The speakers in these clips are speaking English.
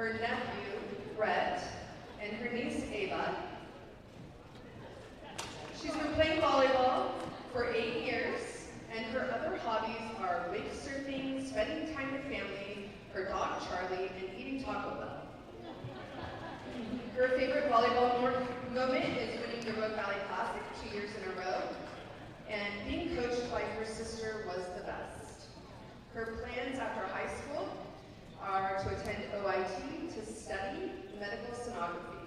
her nephew, Brett, and her niece, Ava. She's been playing volleyball for 8 years, and her other hobbies are wake surfing, spending time with family, her dog, Charlie, and eating Taco Bell. Her favorite volleyball moment is winning the Rogue Valley Classic 2 years in a row, and being coached by her sister was the best. Her plans after high school are to attend OIT to study medical sonography.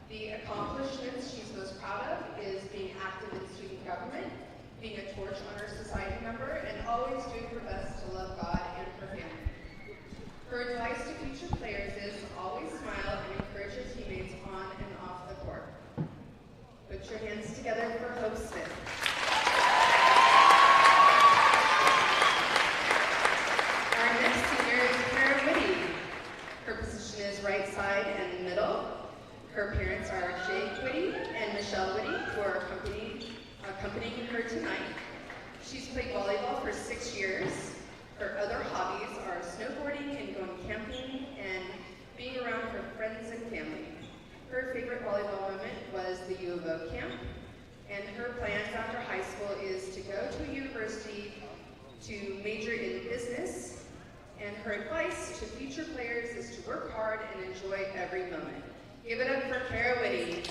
The accomplishments she's most proud of is being active in student government, being a Torch Honor Society member, and always doing her best to love God and her family. Her advice to future players is always smile and encourage your teammates on and off the court. Put your hands together for Hope Smith. Our next senior is Kara Whitty. Her position is right side and middle. Her parents are Jake Whitty and Michelle Whitty, who are accompanying her tonight. She's played volleyball for 6 years. Her other hobbies are snowboarding and going camping and being around her friends and family. Her favorite volleyball moment was the U of O camp, and her plans after high school is to go to a university to major in business, and her advice to future players is to work hard and enjoy every moment. Give it up for Kara Whitty.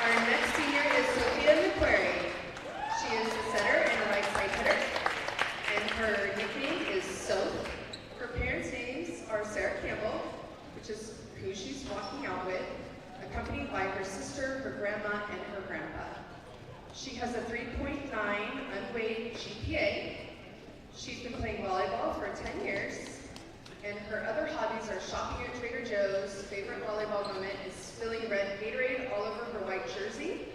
Our next senior is Sophia McQuarrie. She is a setter and a right side hitter, and her nickname is Soph. Her parents' names are Sarah Campbell, which is who she's walking out with, accompanied by her sister, her grandma, and her grandpa. She has a 3.9 unweighed GPA. She's been playing volleyball for 10 years, and her other hobbies are shopping at Trader Joe's. Favorite volleyball moment is spilling red Gatorade all over her white jersey.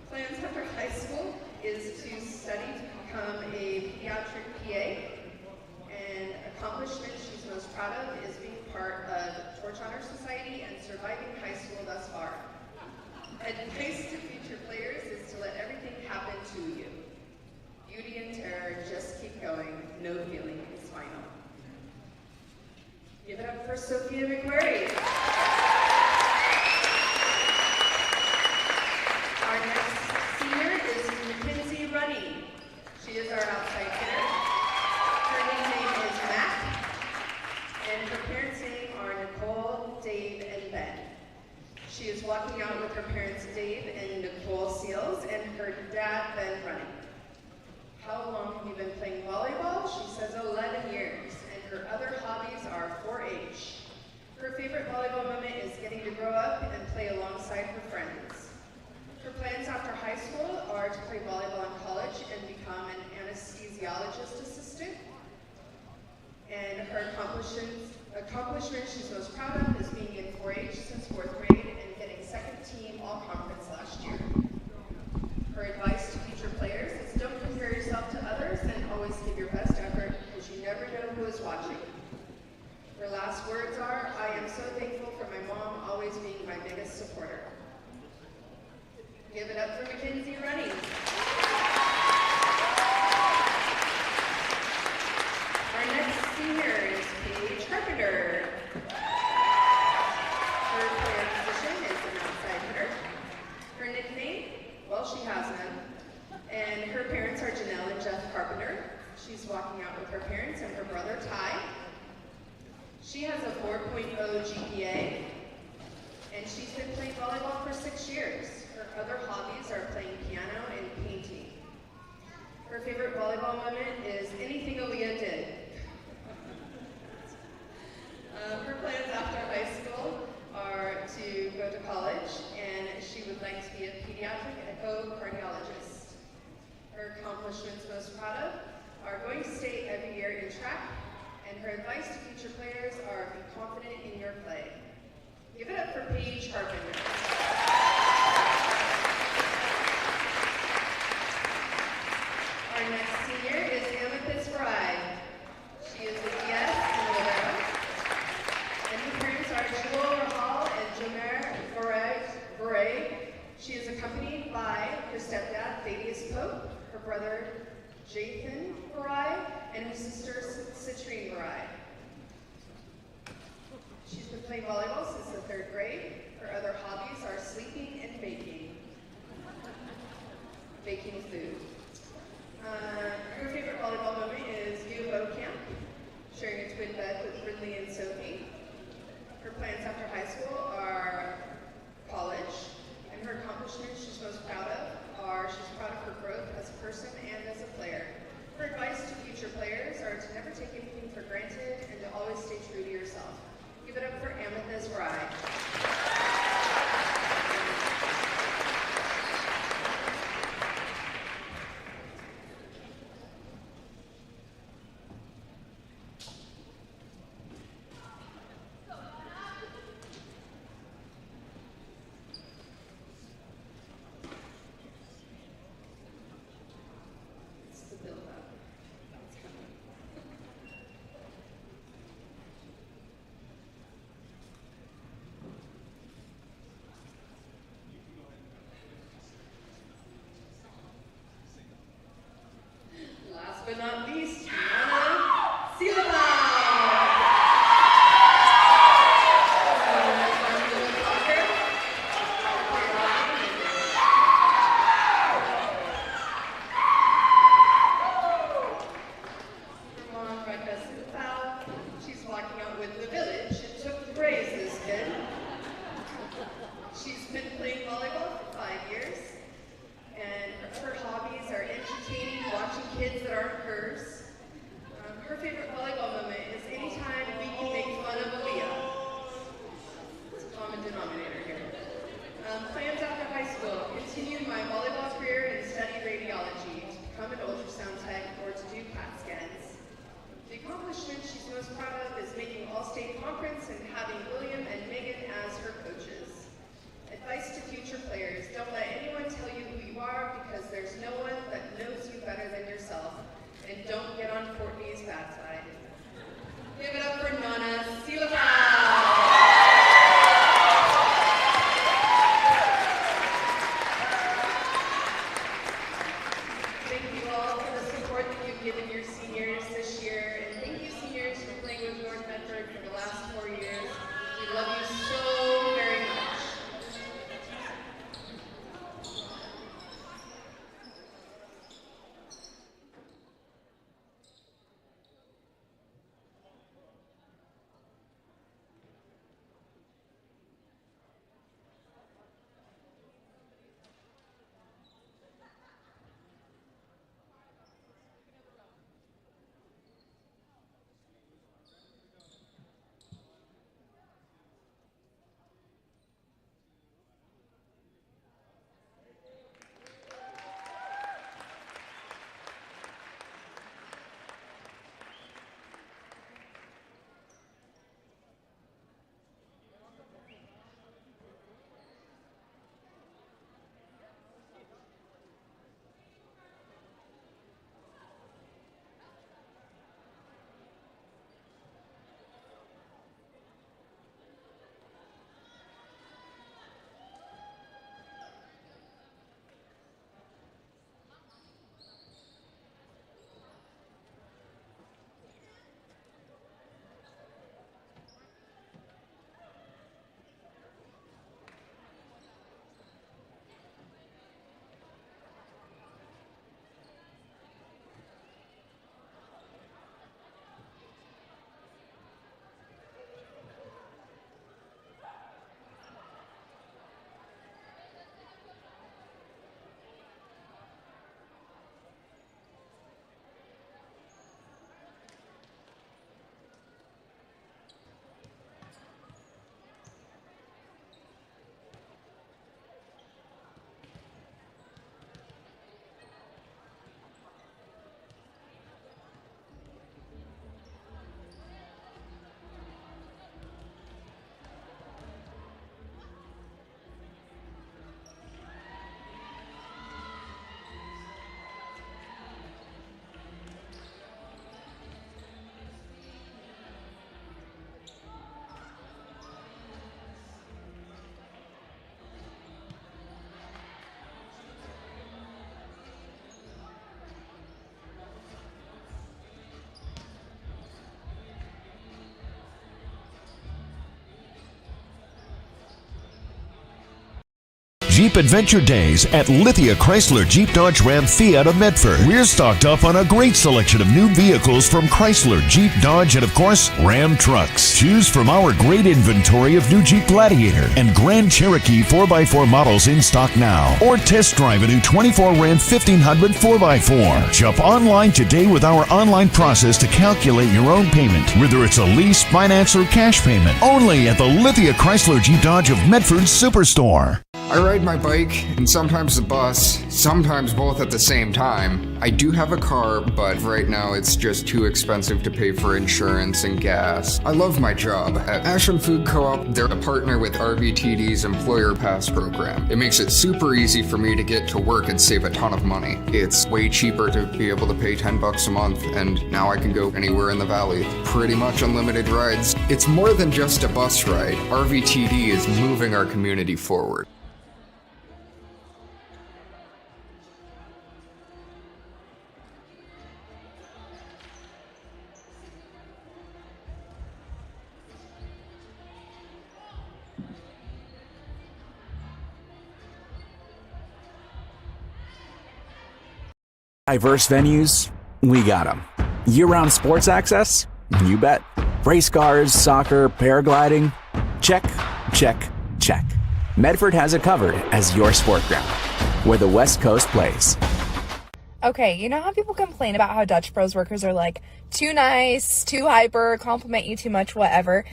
Plans after high school is to study to become a pediatric PA, and accomplishments she's most proud of is being part of Torch Honor Society and surviving high school thus far. Advice to future players is to let everything happen to you. Beauty and terror, just keep going. No feeling is final. Give it up for Sophia McQuarrie. Our next senior is Mackenzie Runny. She is our outside hitter. Her nickname is Mac, and her parents' name are Nicole, Dave, and Ben. She is walking out with her parents, Dave and Nicole Seals, and her dad, Ben Runny. How long have you been playing volleyball? She says 11 years, and her other hobbies are 4-H. Her favorite volleyball moment is getting to grow up and play alongside her friends. Her plans after high school are to play volleyball in college and become an anesthesiologist assistant. And her accomplishment she's most proud of is being in 4-H since 4th grade and getting second team all-conference last year. Her advice to future players is don't compare yourself to others and always give your best effort because you never know who is watching. Her last words are, I am so thankful for my mom always being my biggest supporter. Give it up for Mackenzie Runny. Our next senior is Paige Carpenter. Her player position is an outside hitter. Her nickname, well, she has none. And her parents are Janelle and Jeff Carpenter. She's walking out with her parents and her brother Ty. She has a 4.0 GPA, and she's been playing volleyball for 6 years. Her other hobbies are playing piano and painting. Her favorite volleyball moment is anything Aaliyah did. Her plans after high school are to go to college, and she would like to be a pediatric echocardiologist. Her accomplishments most proud of are going to state every year in track, and her advice to future players are be confident in your play. Give it up for Paige Carpenter. Our next senior is Amethyst Fry. She is a DS in Ladera, and her parents are Joel Rahal and Jomer Beret. She is accompanied by her stepdad, Thaddeus Pope, her brother Jathan Marai, and his sister Citrine Marai. She's been playing volleyball since the 3rd grade. Her other hobbies are sleeping and baking. Baking food. Her favorite volleyball moment is U of O camp, sharing a twin bed with Brindley and Sophie. Her plans after high school are college, and her accomplishments she's most proud of are she's proud of her growth as a person and as a player. Her advice to future players are to never take anything for granted and to always stay true to yourself. Give it up for Amethyst Rye. But not least, Tiana Silva. Her mom, Rebecca Silva, she's walking out with the village. It took to raise this kid. She's been playing volleyball for 5 years. And her hobbies are entertaining, watching kids that aren't hers. Her favorite volleyball moment is anytime we can make fun of Aaliyah. It's a common denominator here. Plans after high school: continue my volleyball career and study radiology, to become an ultrasound tech or to do CAT scans. The accomplishment she's most proud of is making All-State Conference and having William and Megan as her coaches. Advice to future players: don't let anyone tell you who you are, because there's no one that knows you better than yourself. And don't get on Courtney's bad side. Give it up for Nana Silva. Thank you all for the support that you've given your seniors this year. And thank you, seniors, for playing with North Medford for the last 4 years. Jeep Adventure Days at Lithia Chrysler Jeep Dodge Ram Fiat of Medford. We're stocked up on a great selection of new vehicles from Chrysler, Jeep, Dodge, and of course, Ram trucks. Choose from our great inventory of new Jeep Gladiator and Grand Cherokee 4x4 models in stock now. Or test drive a new 24 Ram 1500 4x4. Shop online today with our online process to calculate your own payment, whether it's a lease, finance, or cash payment. Only at the Lithia Chrysler Jeep Dodge of Medford Superstore. I ride my bike and sometimes the bus, sometimes both at the same time. I do have a car, but right now it's just too expensive to pay for insurance and gas. I love my job. At Ashland Food Co-op, they're a partner with RVTD's Employer Pass program. It makes it super easy for me to get to work and save a ton of money. It's way cheaper to be able to pay $10 a month, and now I can go anywhere in the valley. Pretty much unlimited rides. It's more than just a bus ride. RVTD is moving our community forward. Diverse venues, we got them. Year-round sports access? You bet. Race cars, soccer, paragliding? Check, check, check. Medford has it covered as your sport ground, where the West Coast plays. Okay, you know how people complain about how Dutch Bros workers are like too nice, too hyper, compliment you too much, whatever?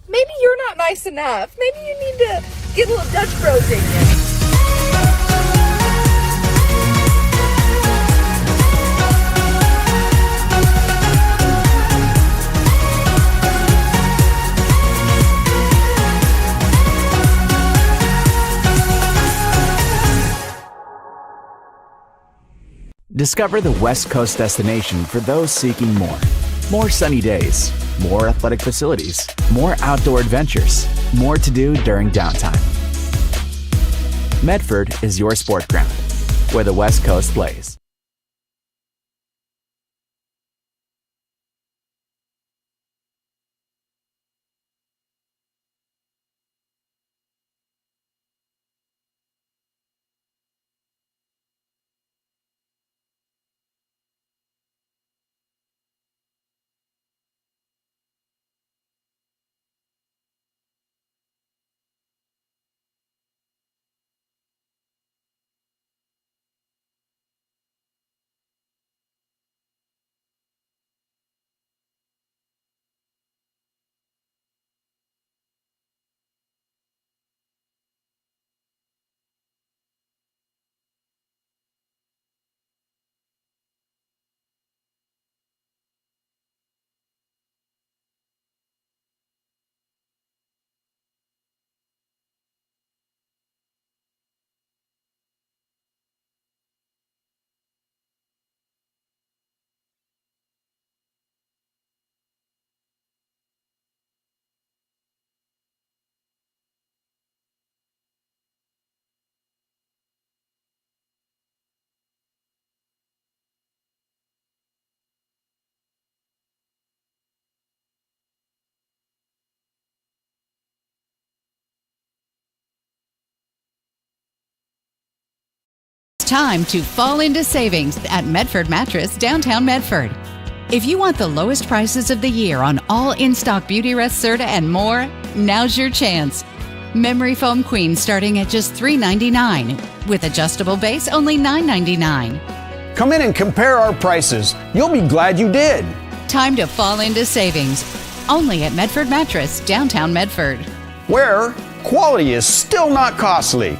Maybe you're not nice enough. Maybe you need to get a little Dutch Bros in you. Discover the West Coast destination for those seeking more. More sunny days, more athletic facilities, more outdoor adventures, more to do during downtime. Medford is your sport ground, where the West Coast plays. Time to fall into savings at Medford Mattress, downtown Medford. If you want the lowest prices of the year on all in-stock Beauty Rest Serta and more, now's your chance. Memory foam queen starting at just $3.99, with adjustable base only $9.99. Come in and compare our prices. You'll be glad you did. Time to fall into savings. Only at Medford Mattress, downtown Medford. Where quality is still not costly.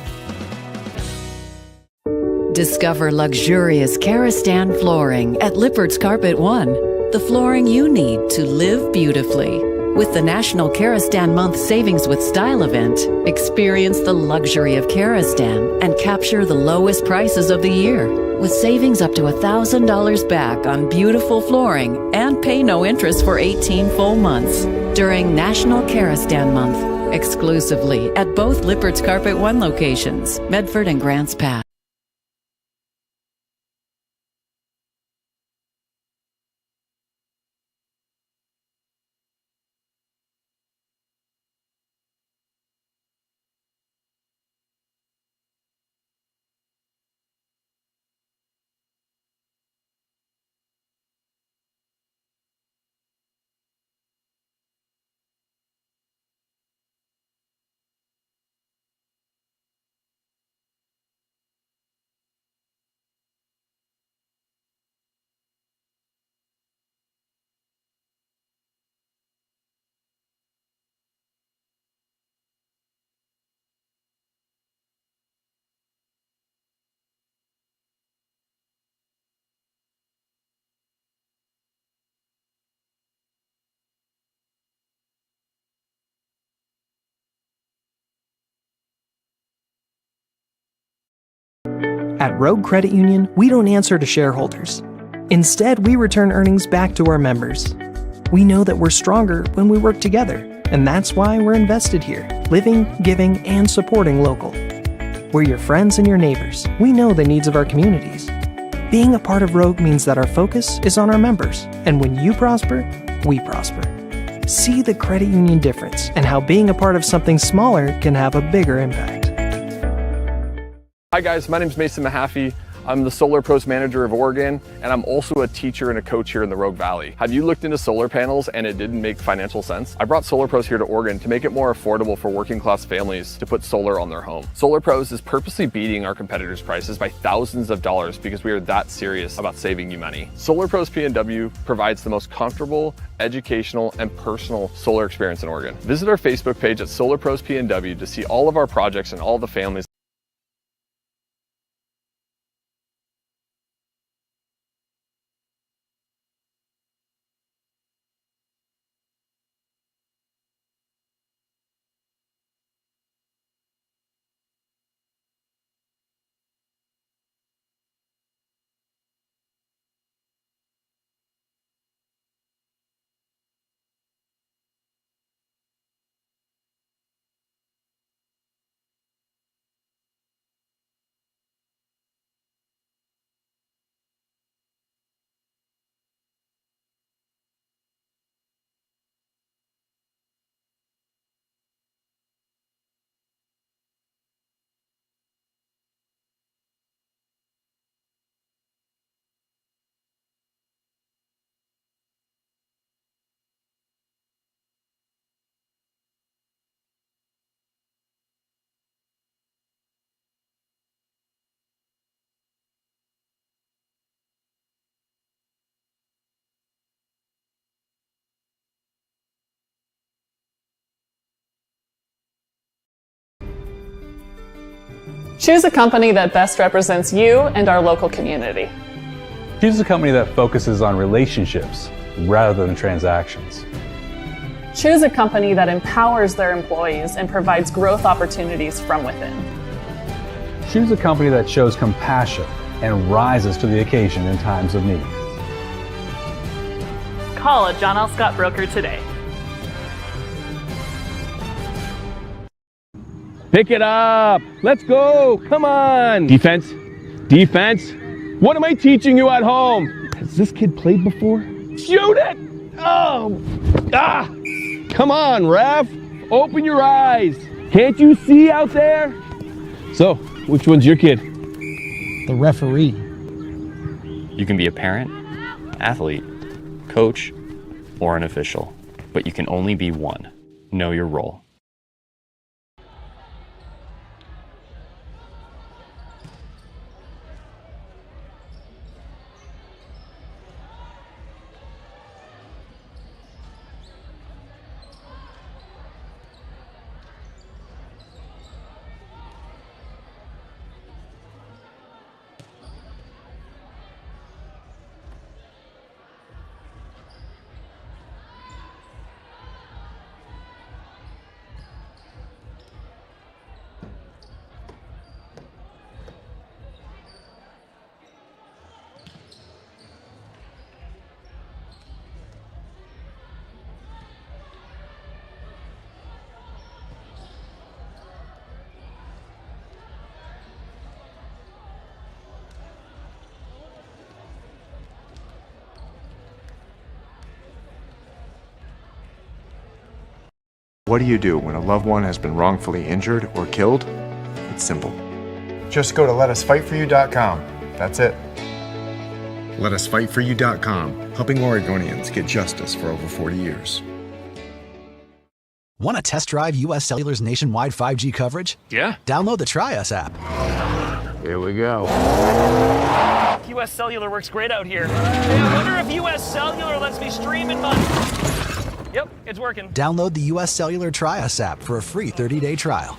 Discover luxurious Karastan flooring at Lippert's Carpet One. The flooring you need to live beautifully. With the National Karastan Month Savings with Style event, experience the luxury of Karastan and capture the lowest prices of the year. With savings up to $1,000 back on beautiful flooring and pay no interest for 18 full months. During National Karastan Month, exclusively at both Lippert's Carpet One locations, Medford and Grants Pass. At Rogue Credit Union, we don't answer to shareholders. Instead, we return earnings back to our members. We know that we're stronger when we work together, and that's why we're invested here, living, giving, and supporting local. We're your friends and your neighbors. We know the needs of our communities. Being a part of Rogue means that our focus is on our members, and when you prosper, we prosper. See the credit union difference and how being a part of something smaller can have a bigger impact. Hi guys, my name is Mason Mahaffey. I'm the Solar Pros Manager of Oregon, and I'm also a teacher and a coach here in the Rogue Valley. Have you looked into solar panels and it didn't make financial sense? I brought Solar Pros here to Oregon to make it more affordable for working class families to put solar on their home. Solar Pros is purposely beating our competitors' prices by thousands of dollars because we are that serious about saving you money. Solar Pros PNW provides the most comfortable, educational, and personal solar experience in Oregon. Visit our Facebook page at Solar Pros PNW to see all of our projects and all the families. Choose a company that best represents you and our local community. Choose a company that focuses on relationships rather than transactions. Choose a company that empowers their employees and provides growth opportunities from within. Choose a company that shows compassion and rises to the occasion in times of need. Call a John L. Scott broker today. Pick it up. Let's go. Come on. Defense. Defense. What am I teaching you at home? Has this kid played before? Shoot it. Oh. Ah. Come on, ref. Open your eyes. Can't you see out there? So, which one's your kid? The referee. You can be a parent, athlete, coach, or an official, but you can only be one. Know your role. What do you do when a loved one has been wrongfully injured or killed? It's simple. Just go to letusfightforyou.com. That's it. Letusfightforyou.com, helping Oregonians get justice for over 40 years. Want to test drive US Cellular's nationwide 5G coverage? Yeah. Download the Try Us app. Here we go. US Cellular works great out here. Hey, I wonder if US Cellular lets me stream in my... Yep, it's working. Download the US Cellular Try Us app for a free 30-day trial.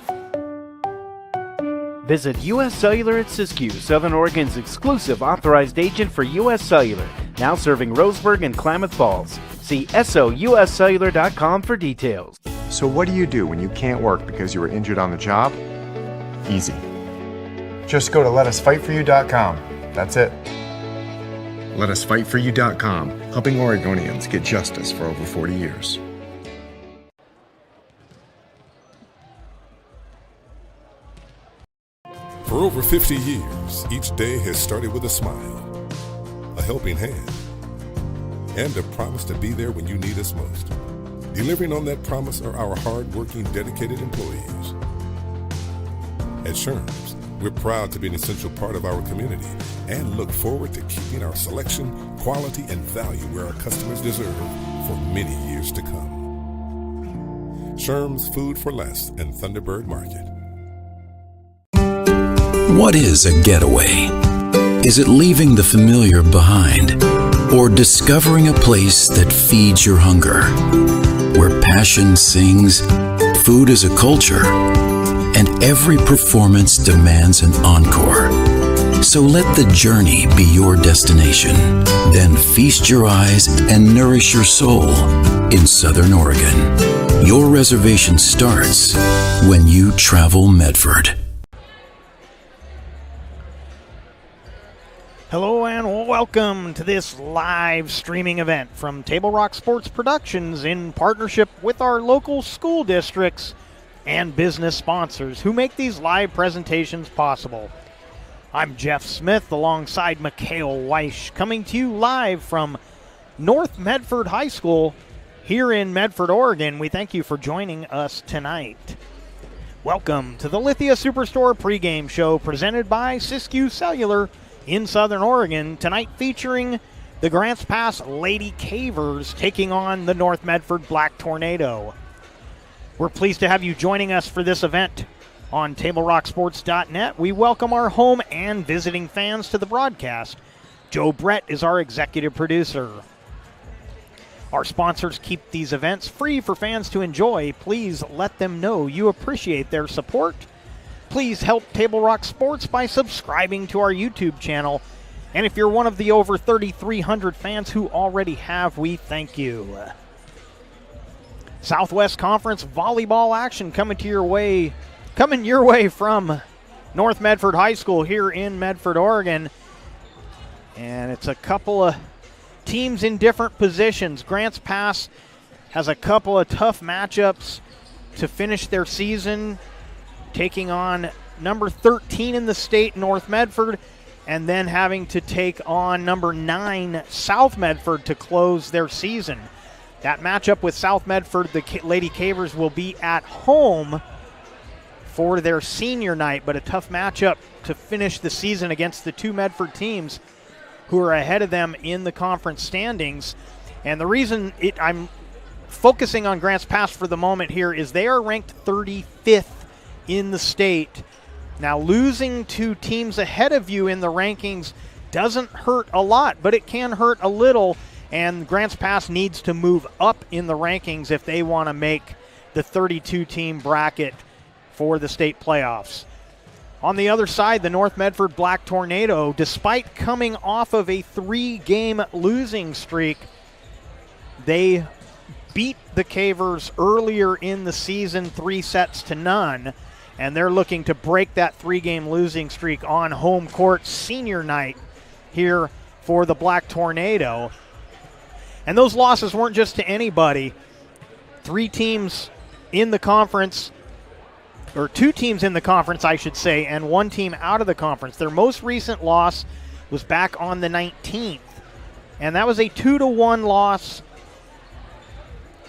Visit US Cellular at Siskiyou, Southern Oregon's exclusive authorized agent for US Cellular, now serving Roseburg and Klamath Falls. See souscellular.com for details. So what do you do when you can't work because you were injured on the job? Easy. Just go to letusfightforyou.com. That's it. Letusfightforyou.com, helping Oregonians get justice for over 40 years. For over 50 years, each day has started with a smile, a helping hand, and a promise to be there when you need us most. Delivering on that promise are our hard-working, dedicated employees. At Sherms, we're proud to be an essential part of our community and look forward to keeping our selection, quality, and value where our customers deserve for many years to come. Sherms Food for Less and Thunderbird Market. What is a getaway? Is it leaving the familiar behind? Or discovering a place that feeds your hunger? Where passion sings, food is a culture, and every performance demands an encore. So let the journey be your destination. Then feast your eyes and nourish your soul in Southern Oregon. Your reservation starts when you travel Medford. Hello and welcome to this live streaming event from Table Rock Sports Productions in partnership with our local school districts and business sponsors who make these live presentations possible. I'm Jeff Smith alongside Mikhail Weish, coming to you live from North Medford High School here in Medford, Oregon. We thank you for joining us tonight. Welcome to the Lithia Superstore pregame show presented by Siskiyou Cellular in Southern Oregon, tonight featuring the Grants Pass Lady Cavers taking on the North Medford Black Tornado. We're pleased to have you joining us for this event on TableRockSports.net. We welcome our home and visiting fans to the broadcast. Joe Brett is our executive producer. Our sponsors keep these events free for fans to enjoy. Please let them know you appreciate their support. Please help Table Rock Sports by subscribing to our YouTube channel. And if you're one of the over 3,300 fans who already have, we thank you. Southwest Conference volleyball action coming your way from North Medford High School here in Medford, Oregon. And it's a couple of teams in different positions. Grants Pass has a couple of tough matchups to finish their season, taking on number 13 in the state, North Medford, and then having to take on number 9, South Medford, to close their season. That matchup with South Medford, the Lady Cavers, will be at home for their senior night, but a tough matchup to finish the season against the two Medford teams who are ahead of them in the conference standings. And the reason I'm focusing on Grants Pass for the moment here is they are ranked 35th in the state. Now, losing to teams ahead of you in the rankings doesn't hurt a lot, but it can hurt a little, and Grants Pass needs to move up in the rankings if they want to make the 32-team bracket for the state playoffs. On the other side, the North Medford Black Tornado, despite coming off of a 3-game losing streak, they beat the Cavers earlier in the season 3-0, and they're looking to break that 3-game losing streak on home court senior night here for the Black Tornado. And those losses weren't just to anybody. 3 teams in the conference, or 2 teams in the conference, I should say, and 1 team out of the conference. Their most recent loss was back on the 19th, and that was a 2-1 loss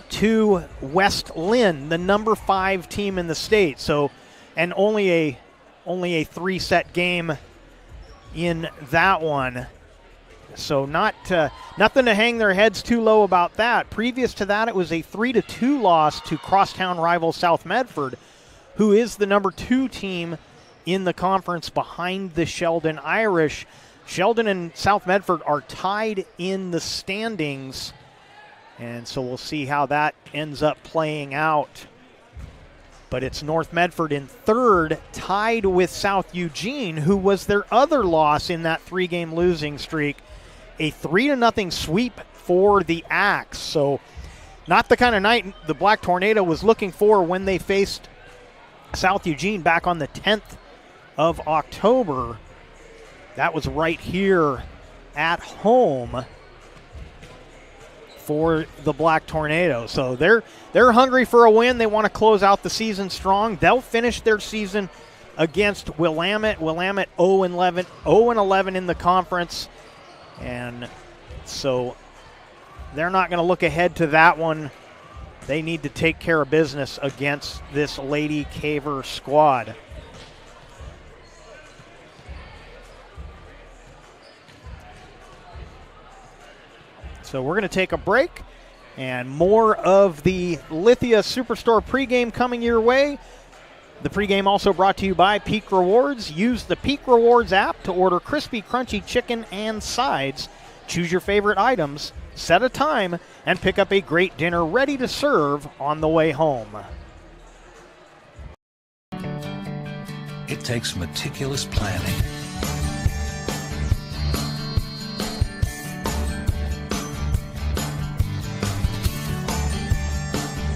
to West Lynn, the number 5 team in the state. So, and only a 3-set game in that one. So nothing to hang their heads too low about that. Previous to that, it was a 3-2 loss to crosstown rival South Medford, who is the number 2 team in the conference behind the Sheldon Irish. Sheldon and South Medford are tied in the standings, and so we'll see how that ends up playing out. But it's North Medford in 3rd, tied with South Eugene, who was their other loss in that 3-game losing streak. A 3-0 sweep for the Axe. So not the kind of night the Black Tornado was looking for when they faced South Eugene back on the 10th of October. That was right here at home for the Black Tornado. So they're hungry for a win. They want to close out the season strong. They'll finish their season against Willamette. Willamette 0-11 in the conference. And so they're not going to look ahead to that one. They need to take care of business against this Lady Caver squad. So we're going to take a break, and more of the Lithia Superstore pregame coming your way. The pregame also brought to you by Peak Rewards. Use the Peak Rewards app to order crispy, crunchy chicken and sides. Choose your favorite items, set a time, and pick up a great dinner ready to serve on the way home. It takes meticulous planning,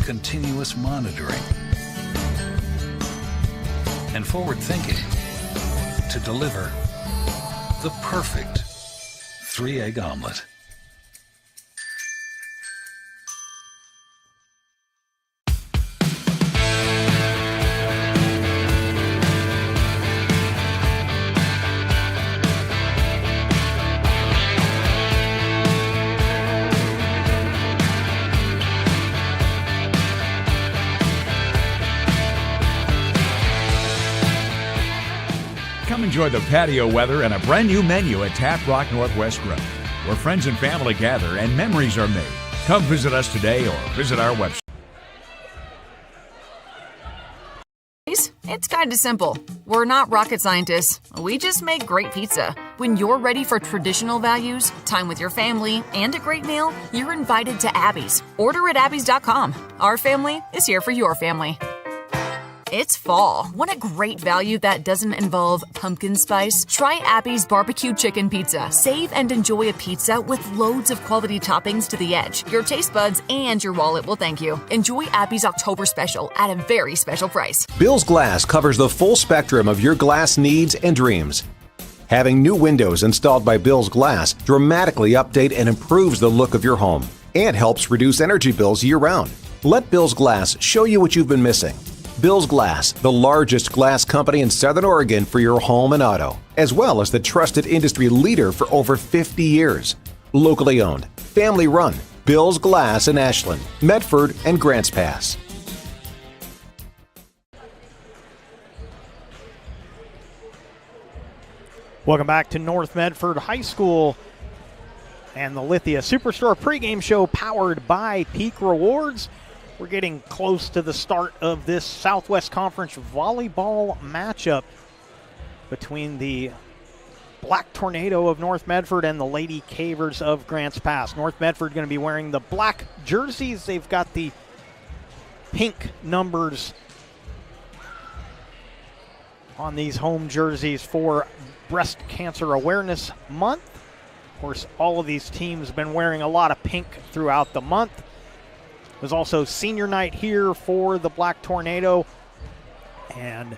continuous monitoring, and forward thinking to deliver the perfect 3-egg omelet. Come enjoy the patio weather and a brand new menu at Tap Rock Northwest Grill, where friends and family gather and memories are made. Come visit us today or visit our website. It's kind of simple. We're not rocket scientists. We just make great pizza. When you're ready for traditional values, time with your family, and a great meal, you're invited to Abby's. Order at abbys.com. Our family is here for your family. It's fall. Want a great value that doesn't involve pumpkin spice? Try Abby's Barbecue Chicken Pizza. Save and enjoy a pizza with loads of quality toppings to the edge. Your taste buds and your wallet will thank you. Enjoy Abby's October special at a very special price. Bill's Glass covers the full spectrum of your glass needs and dreams. Having new windows installed by Bill's Glass dramatically update and improves the look of your home and helps reduce energy bills year-round. Let Bill's Glass show you what you've been missing. Bill's Glass, the largest glass company in Southern Oregon for your home and auto, as well as the trusted industry leader for over 50 years. Locally owned, family run, Bill's Glass in Ashland, Medford, and Grants Pass. Welcome back to North Medford High School and the Lithia Superstore pregame show powered by Peak Rewards. We're getting close to the start of this Southwest Conference volleyball matchup between the Black Tornado of North Medford and the Lady Cavers of Grants Pass. North Medford going to be wearing the black jerseys. They've got the pink numbers on these home jerseys for Breast Cancer Awareness Month. Of course, all of these teams have been wearing a lot of pink throughout the month. There's also senior night here for the Black Tornado, and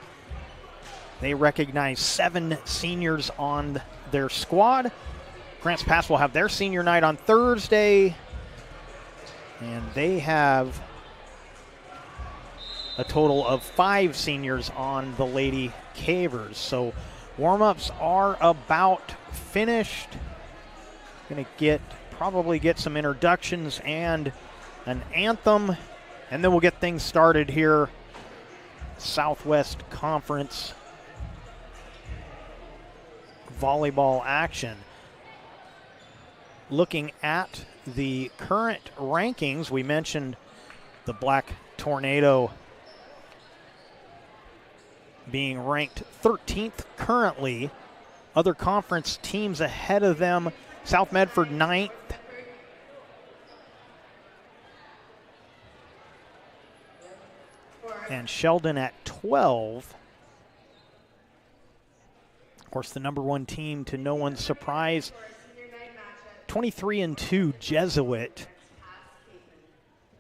they recognize 7 seniors on their squad. Grants Pass will have their senior night on Thursday, and they have a total of 5 seniors on the Lady Cavers. So warm-ups are about finished. Going to probably get some introductions and an anthem, and then we'll get things started here. Southwest Conference volleyball action. Looking at the current rankings, we mentioned the Black Tornado being ranked 13th currently. Other conference teams ahead of them, South Medford 9th. And Sheldon at 12. Of course, the number 1 team, to no one's surprise, 23-2 Jesuit.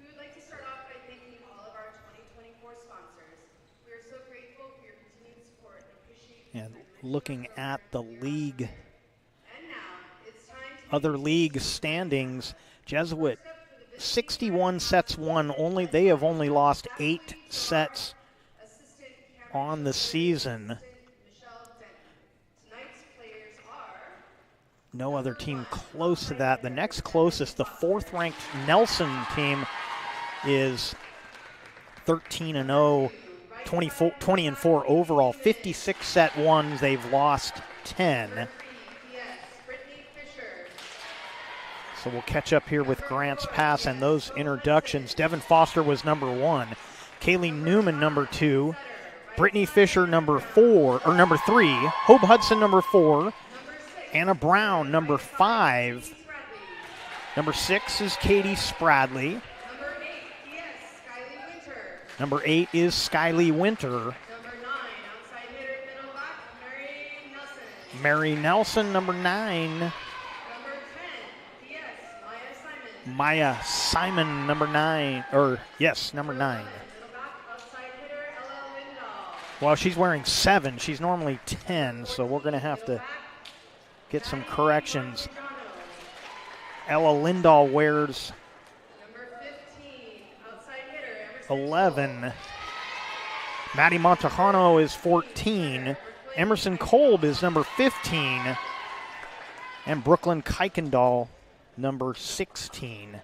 We would like to start off by thanking all of our 2024 sponsors. We are so grateful for your continued support and appreciate looking at the league, other league standings, Jesuit 61 sets won. They have only lost 8 sets on the season. No other team close to that. The next closest, the 4th-ranked Nelson team, is 13-0, 20-4 overall. 56 set ones. They've lost 10. So we'll catch up here with Grants Pass and those introductions. Devin Foster was number 1. Kaylee Newman, number 2. Brittany Fisher, number 3. Hope Hudson, number 4. Anna Brown, number 5. Number 6 is Katie Spradley. Number 8 is Skylee Winter. Mary Nelson, number 9. Maya Simon, number 9. Number 9. Well, she's wearing 7. She's normally 10, so we're going to have to get some corrections. Ella Lindahl wears 11. Maddie Montejano is 14. Emerson Kolb is number 15. And Brooklyn Kuykendall, number 16.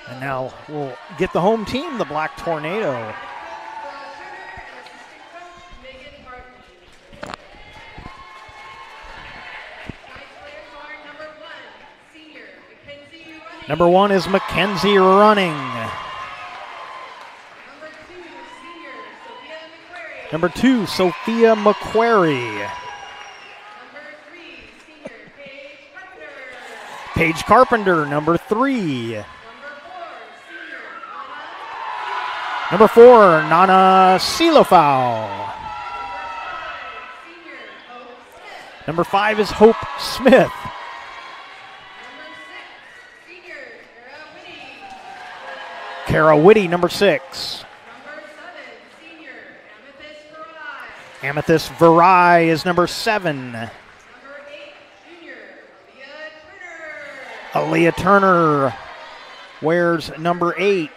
And now we'll get the home team, the Black Tornado. Number 1 is Mackenzie Running. Number 2, Sophia McQuarrie. Paige Carpenter, number 3. Number 4, Nana Silofau. Number 5 is Hope Smith. Kara Whitty, number 6. Amethyst Varai is number 7. Aaliyah Turner wears number 8.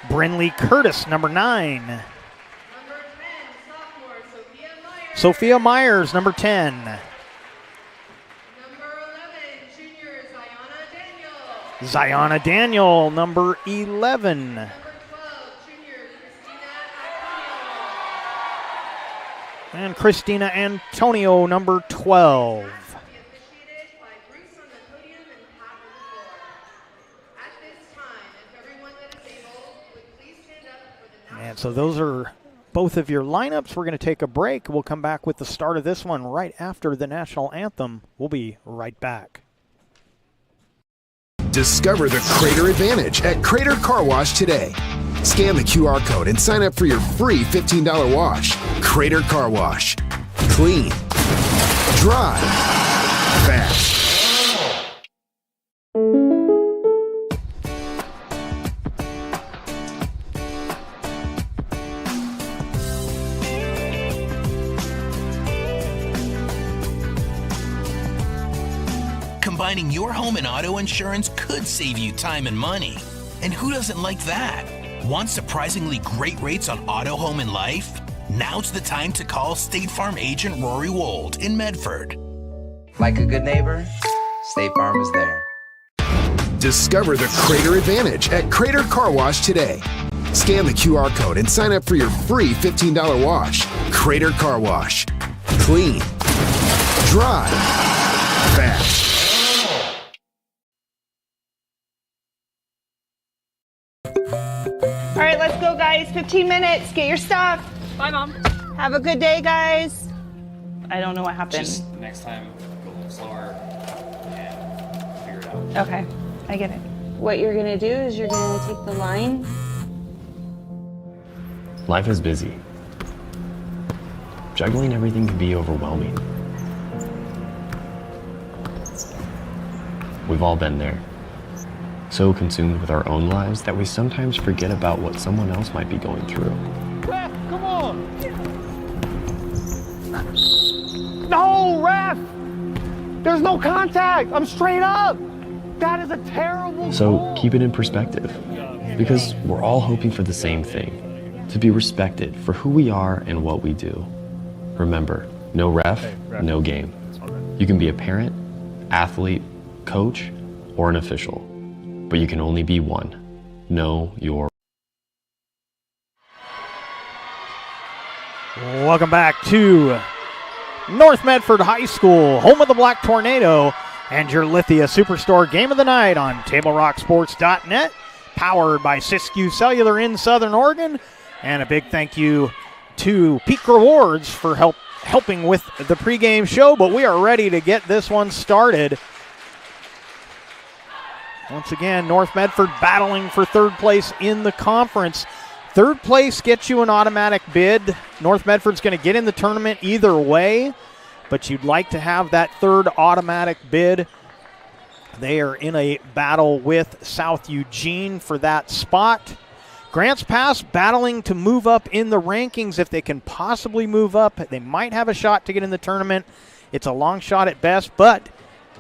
Brinley Curtis, number 9. Sophia Myers, number 10. Ziana Daniel, number 11. And Christina Antonio, number 12. And so those are both of your lineups. We're going to take a break. We'll come back with the start of this one right after the national anthem. We'll be right back. Discover the Crater Advantage at Crater Car Wash today. Scan the QR code and sign up for your free $15 wash. Crater Car Wash. Clean. Dry. Fast. Combining your home and auto insurance could save you time and money. And who doesn't like that? Want surprisingly great rates on auto, home, and life? Now's the time to call State Farm agent Rory Wold in Medford. Like a good neighbor, State Farm is there. Discover the Crater Advantage at Crater Car Wash today. Scan the QR code and sign up for your free $15 wash. Crater Car Wash. Clean. Dry. Fast. All right, let's go, guys. 15 minutes. Get your stuff. Bye, Mom. Have a good day, guys. I don't know what happened. Just next time, go a little slower and figure it out. Okay, I get it. What you're gonna do is you're gonna take the line. Life is busy. Juggling everything can be overwhelming. We've all been there. So consumed with our own lives that we sometimes forget about what someone else might be going through. Ref, come on! No, ref! There's no contact! I'm straight up! That is a terrible So goal. keep it in perspective, because we're all hoping for the same thing, to be respected for who we are and what we do. Remember, no ref, no game. You can be a parent, athlete, coach, or an official, but you can only be one. Know your. Welcome back to North Medford High School, home of the Black Tornado, and your Lithia Superstore Game of the Night on TableRockSports.net, powered by Siskiyou Cellular in Southern Oregon. And a big thank you to Peak Rewards for helping with the pregame show, but we are ready to get this one started. Once again, North Medford battling for third place in the conference. Third place gets you an automatic bid. North Medford's going to get in the tournament either way, but you'd like to have that third automatic bid. They are in a battle with South Eugene for that spot. Grants Pass battling to move up in the rankings. If they can possibly move up, they might have a shot to get in the tournament. It's a long shot at best, but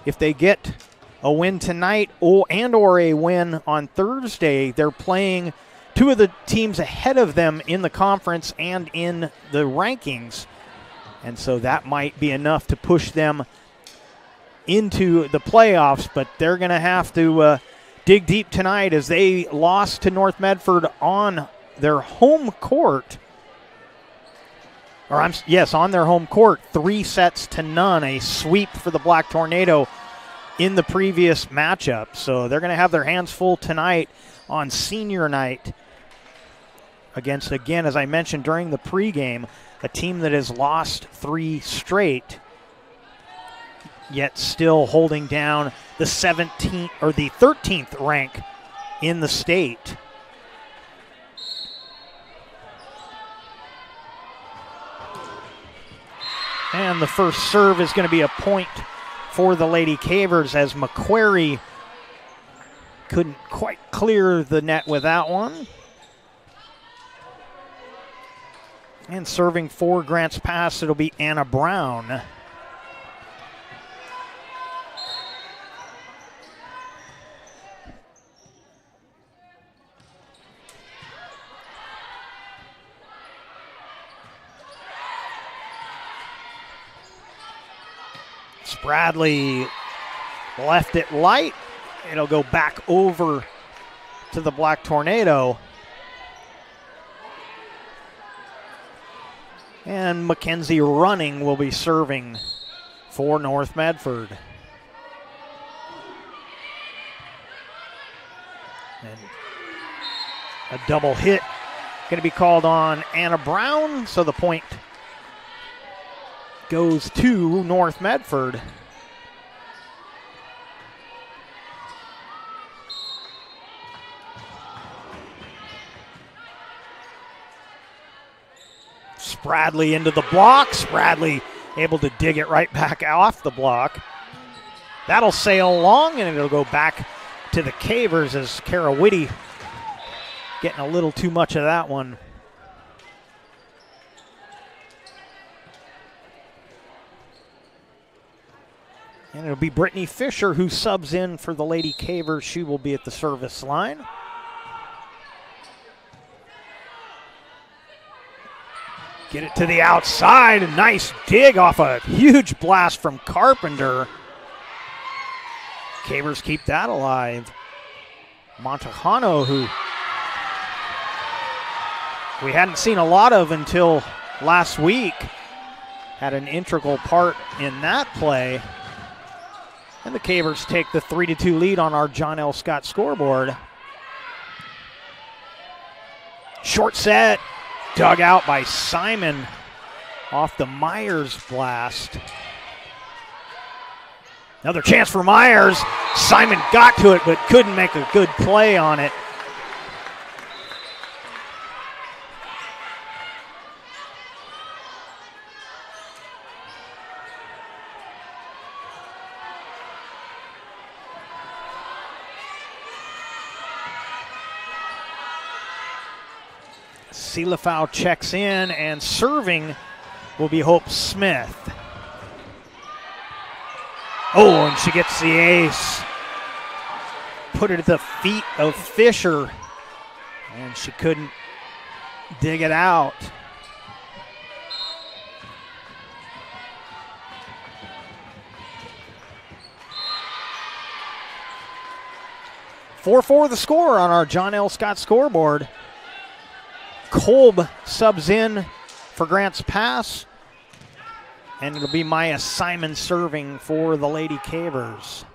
if they get a win tonight or a win on Thursday, they're playing two of the teams ahead of them in the conference and in the rankings. And so that might be enough to push them into the playoffs, but they're going to have to dig deep tonight as they lost to North Medford on their home court. On their home court, 3-0, a sweep for the Black Tornado in the previous matchup. So they're going to have their hands full tonight on senior night against, again, as I mentioned during the pregame, a team that has lost 3 straight, yet still holding down the 17th or the 13th rank in the state. And the first serve is going to be a point for the Lady Cavers as McQuarrie couldn't quite clear the net with that one. And serving for Grants Pass, it'll be Anna Brown. Spradley left it light. It'll go back over to the Black Tornado. And Mackenzie Running will be serving for North Medford. And a double hit going to be called on Anna Brown, so the point goes to North Medford. Spradley into the block. Spradley able to dig it right back off the block. That'll sail along, and it'll go back to the Cavers as Kara Whitty getting a little too much of that one. And it'll be Brittany Fisher who subs in for the Lady Cavers. She will be at the service line. Get it to the outside. A nice dig off a huge blast from Carpenter. Cavers keep that alive. Montejano, who we hadn't seen a lot of until last week, had an integral part in that play. And the Cavers take the 3-2 lead on our John L. Scott scoreboard. Short set, dug out by Simon off the Myers blast. Another chance for Myers. Simon got to it but couldn't make a good play on it. Silafau checks in, and serving will be Hope Smith. Oh, and she gets the ace. Put it at the feet of Fisher, and she couldn't dig it out. "4-4 the score on our John L. Scott scoreboard. Kolb subs in for Grants Pass, and it'll be Maya Simon serving for the Lady Cavers.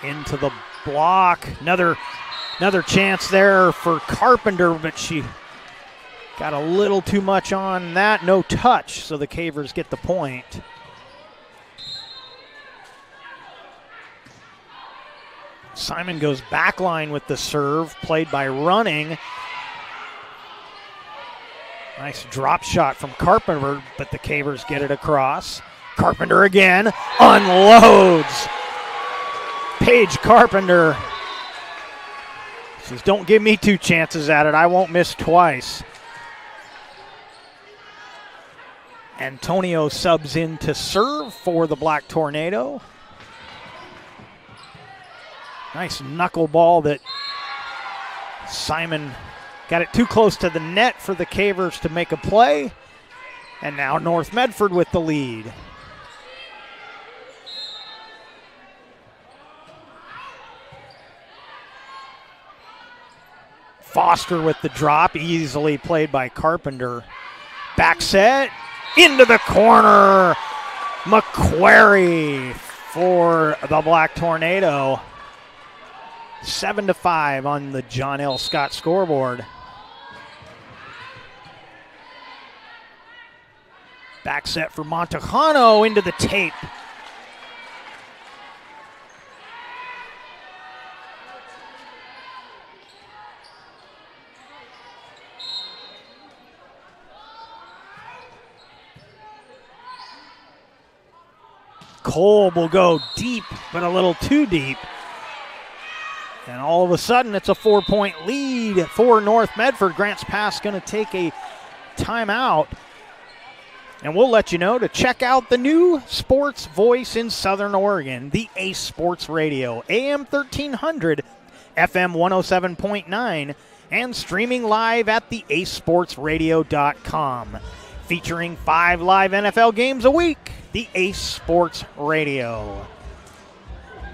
Into the block. Another chance there for Carpenter, but she got a little too much on that. No touch, so the Cavers get the point. Simon goes back line with the serve, played by Running. Nice drop shot from Carpenter, but the Cavers get it across. Carpenter again, unloads. Paige Carpenter says, "Don't give me two chances at it. I won't miss twice." Antonio subs in to serve for the Black Tornado. Nice knuckleball that Simon got it too close to the net for the Cavers to make a play. And now North Medford with the lead. Foster with the drop, easily played by Carpenter. Back set, into the corner. McQuarrie for the Black Tornado. 7-5 on the John L. Scott scoreboard. Back set for Montejano into the tape. Kolb will go deep, but a little too deep. And all of a sudden, it's a 4-point lead for North Medford. Grants Pass going to take a timeout. And we'll let you know to check out the new sports voice in Southern Oregon, the Ace Sports Radio, AM 1300, FM 107.9, and streaming live at the acesportsradio.com. Featuring 5 live NFL games a week, the Ace Sports Radio.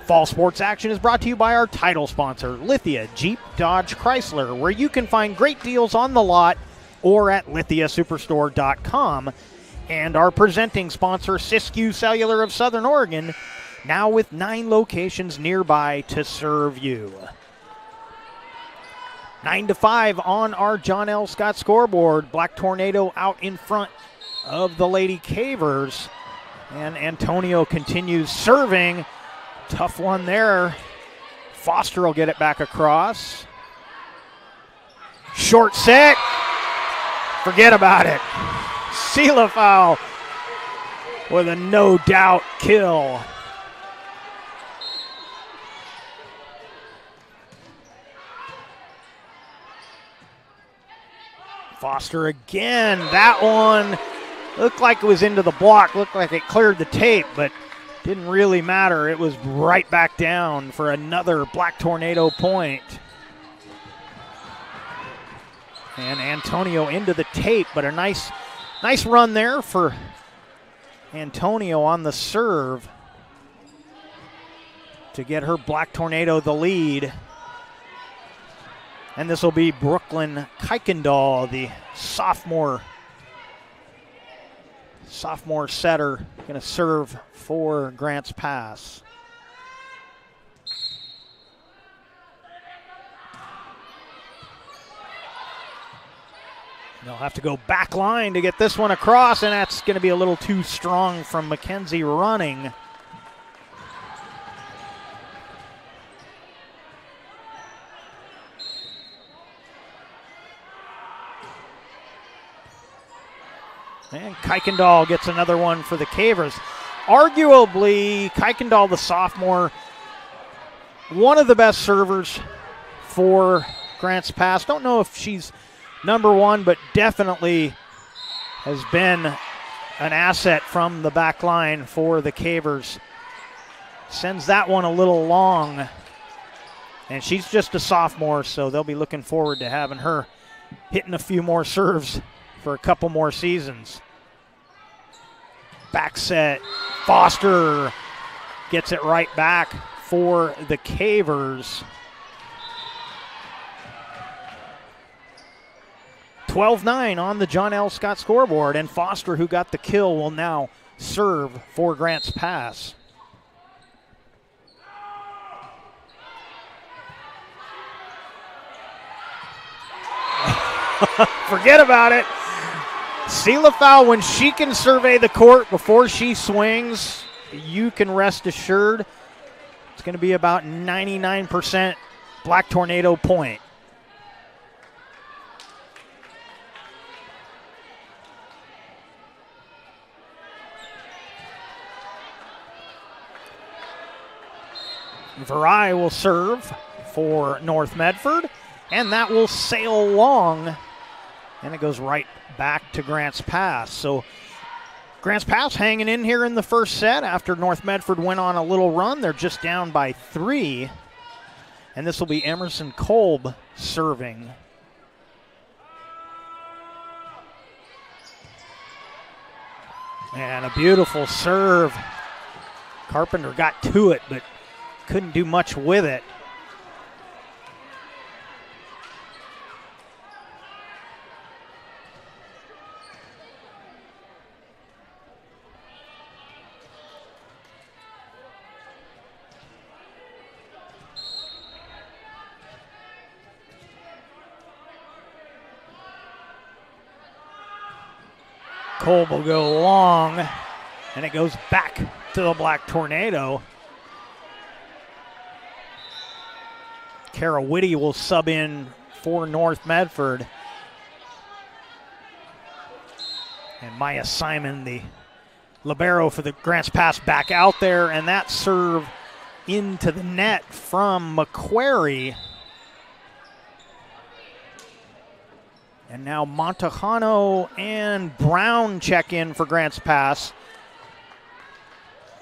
Fall sports action is brought to you by our title sponsor, Lithia Jeep Dodge Chrysler, where you can find great deals on the lot or at lithiasuperstore.com. And our presenting sponsor, Siskiyou Cellular of Southern Oregon, now with 9 locations nearby to serve you. 9-5 on our John L. Scott scoreboard. Black Tornado out in front of the Lady Cavers. And Antonio continues serving. Tough one there. Foster will get it back across. Short set. Forget about it. Silafau with a no-doubt kill. Foster again. That one looked like it was into the block. Looked like it cleared the tape, but didn't really matter. It was right back down for another Black Tornado point. And Antonio into the tape, but a nice run there for Antonio on the serve to get her Black Tornado the lead. And this will be Brooklyn Kuykendall, the sophomore setter, going to serve for Grants Pass. They'll have to go back line to get this one across, and that's going to be a little too strong from Mackenzie Running. And Kuykendall gets another one for the Cavers. Arguably, Kuykendall, the sophomore, one of the best servers for Grants Pass. Don't know if she's number one, but definitely has been an asset from the back line for the Cavers. Sends that one a little long, and she's just a sophomore, so they'll be looking forward to having her hitting a few more serves for a couple more seasons. Back set, Foster gets it right back for the Cavers. 12-9 on the John L. Scott scoreboard, and Foster, who got the kill, will now serve for Grants Pass. Forget about it. Sela Fowl, when she can survey the court before she swings, you can rest assured it's going to be about 99% Black Tornado point. Varai will serve for North Medford, and that will sail long, and it goes right back to Grants Pass. So Grants Pass hanging in here in the first set after North Medford went on a little run. They're just down by 3, and this will be Emerson Kolb serving. And a beautiful serve. Carpenter got to it, but couldn't do much with it. Kolb will go long, and it goes back to the Black Tornado. Kara Whitty will sub in for North Medford. And Maya Simon, the libero for the Grants Pass, back out there, and that serve into the net from McQuarrie. And now Montejano and Brown check in for Grants Pass.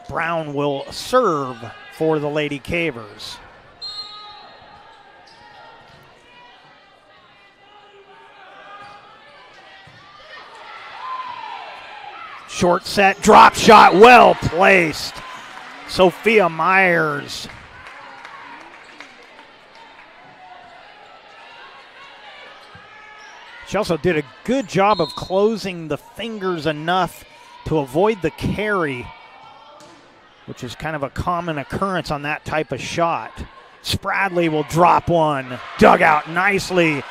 Brown will serve for the Lady Cavers. Short set, drop shot, well placed. Sophia Myers. She also did a good job of closing the fingers enough to avoid the carry, which is kind of a common occurrence on that type of shot. Spradley will drop one. Dug out nicely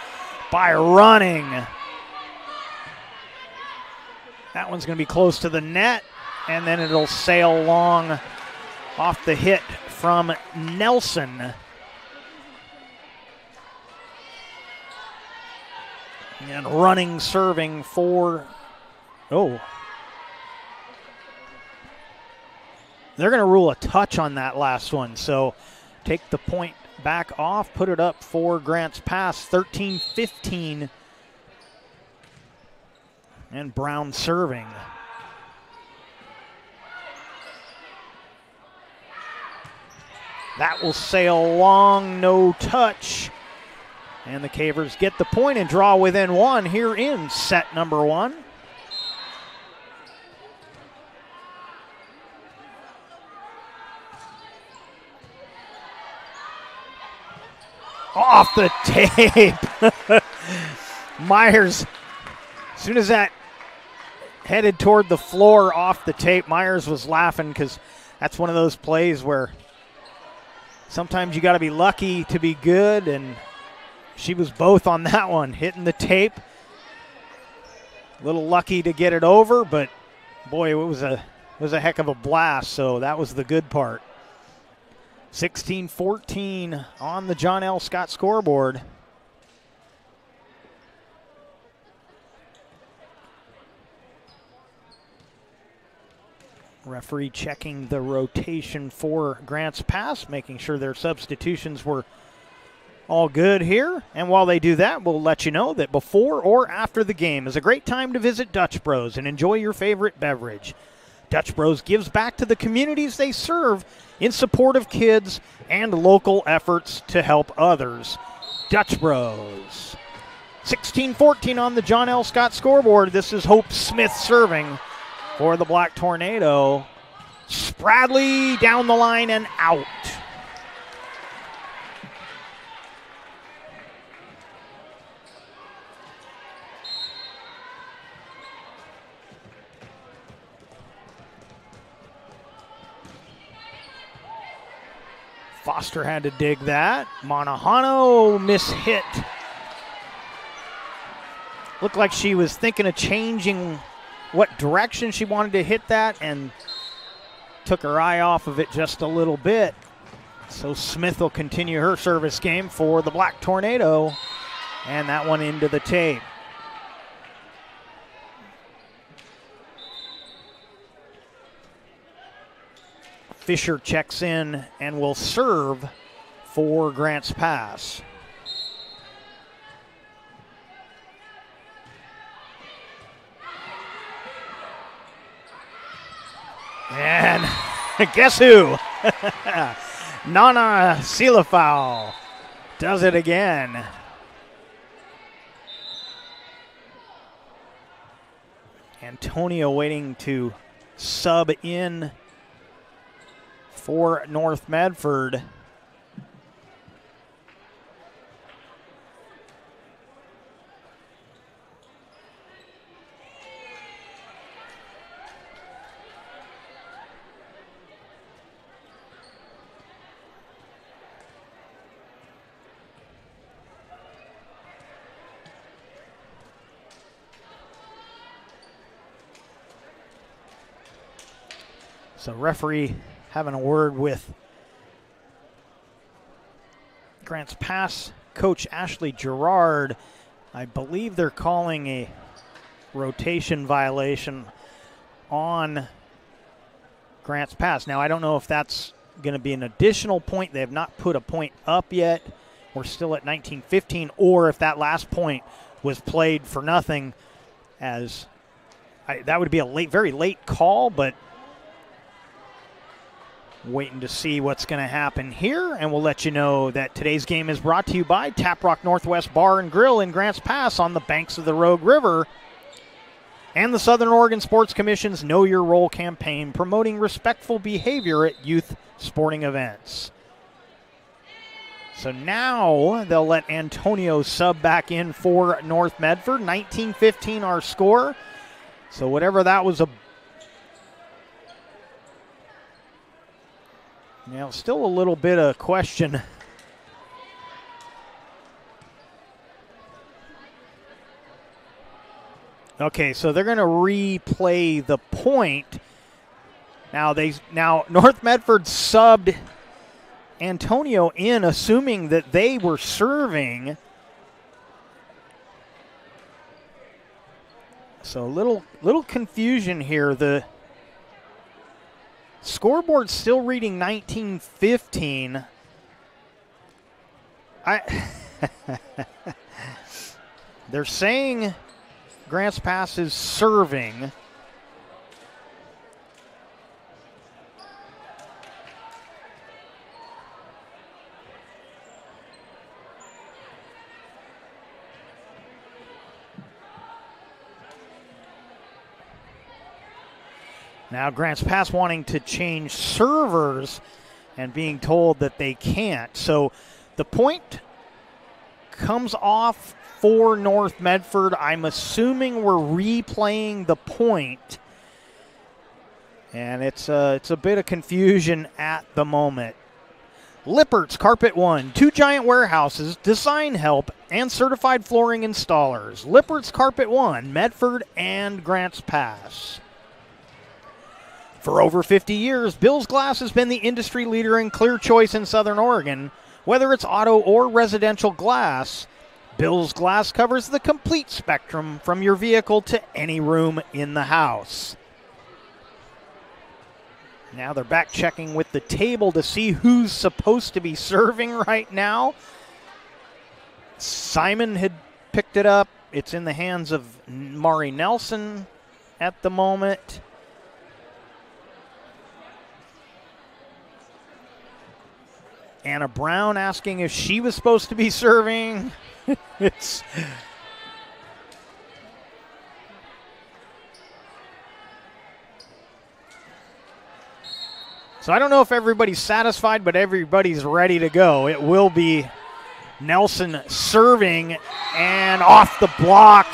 by Running. That one's going to be close to the net, and then it'll sail long off the hit from Nelson. And Running serving for, they're going to rule a touch on that last one. So take the point back off, put it up for Grants Pass, 13-15. And Brown serving. That will sail long, no touch. And the Cavers get the point and draw within 1 here in set number 1. Off the tape. Myers, as soon as that headed toward the floor off the tape, Myers was laughing because that's one of those plays where sometimes you got to be lucky to be good, and she was both on that one, hitting the tape. A little lucky to get it over, but boy, it was a heck of a blast, so that was the good part. 16-14 on the John L. Scott scoreboard. Referee checking the rotation for Grants Pass, making sure their substitutions were all good here. And while they do that, we'll let you know that before or after the game is a great time to visit Dutch Bros and enjoy your favorite beverage. Dutch Bros gives back to the communities they serve in support of kids and local efforts to help others. Dutch Bros. 16-14 on the John L. Scott scoreboard. This is Hope Smith serving for the Black Tornado. Spradley down the line and out. Foster had to dig that. Monahano mishit. Looked like she was thinking of changing what direction she wanted to hit that and took her eye off of it just a little bit. So Smith will continue her service game for the Black Tornado, and that one into the tape. Fisher checks in and will serve for Grants Pass. And guess who? Nana Silafau does it again. Antonio waiting to sub in for North Medford. So referee having a word with Grants Pass coach Ashley Gerard. I believe they're calling a rotation violation on Grants Pass. Now, I don't know if that's going to be an additional point. They have not put a point up yet. We're still at 19-15, or if that last point was played for nothing, as that would be a very late call, but waiting to see what's going to happen here, and we'll let you know that today's game is brought to you by Tap Rock Northwest Bar and Grill in Grants Pass on the banks of the Rogue River, and the Southern Oregon Sports Commission's Know Your Role campaign, promoting respectful behavior at youth sporting events. So now they'll let Antonio sub back in for North Medford. 19-15 our score. So whatever that was now, still a little bit of question. Okay, so they're going to replay the point. Now North Medford subbed Antonio in, assuming that they were serving. So little confusion here. The scoreboard's still reading 19-15. They're saying Grants Pass is serving. Now Grants Pass wanting to change servers and being told that they can't. So the point comes off for North Medford. I'm assuming we're replaying the point. And it's a bit of confusion at the moment. Lippert's Carpet One, 2 giant warehouses, design help, and certified flooring installers. Lippert's Carpet One, Medford and Grants Pass. For over 50 years, Bill's Glass has been the industry leader in clear choice in Southern Oregon. Whether it's auto or residential glass, Bill's Glass covers the complete spectrum from your vehicle to any room in the house. Now they're back checking with the table to see who's supposed to be serving right now. Simon had picked it up. It's in the hands of Mari Nelson at the moment. Anna Brown asking if she was supposed to be serving. So I don't know if everybody's satisfied, but everybody's ready to go. It will be Nelson serving and off the block.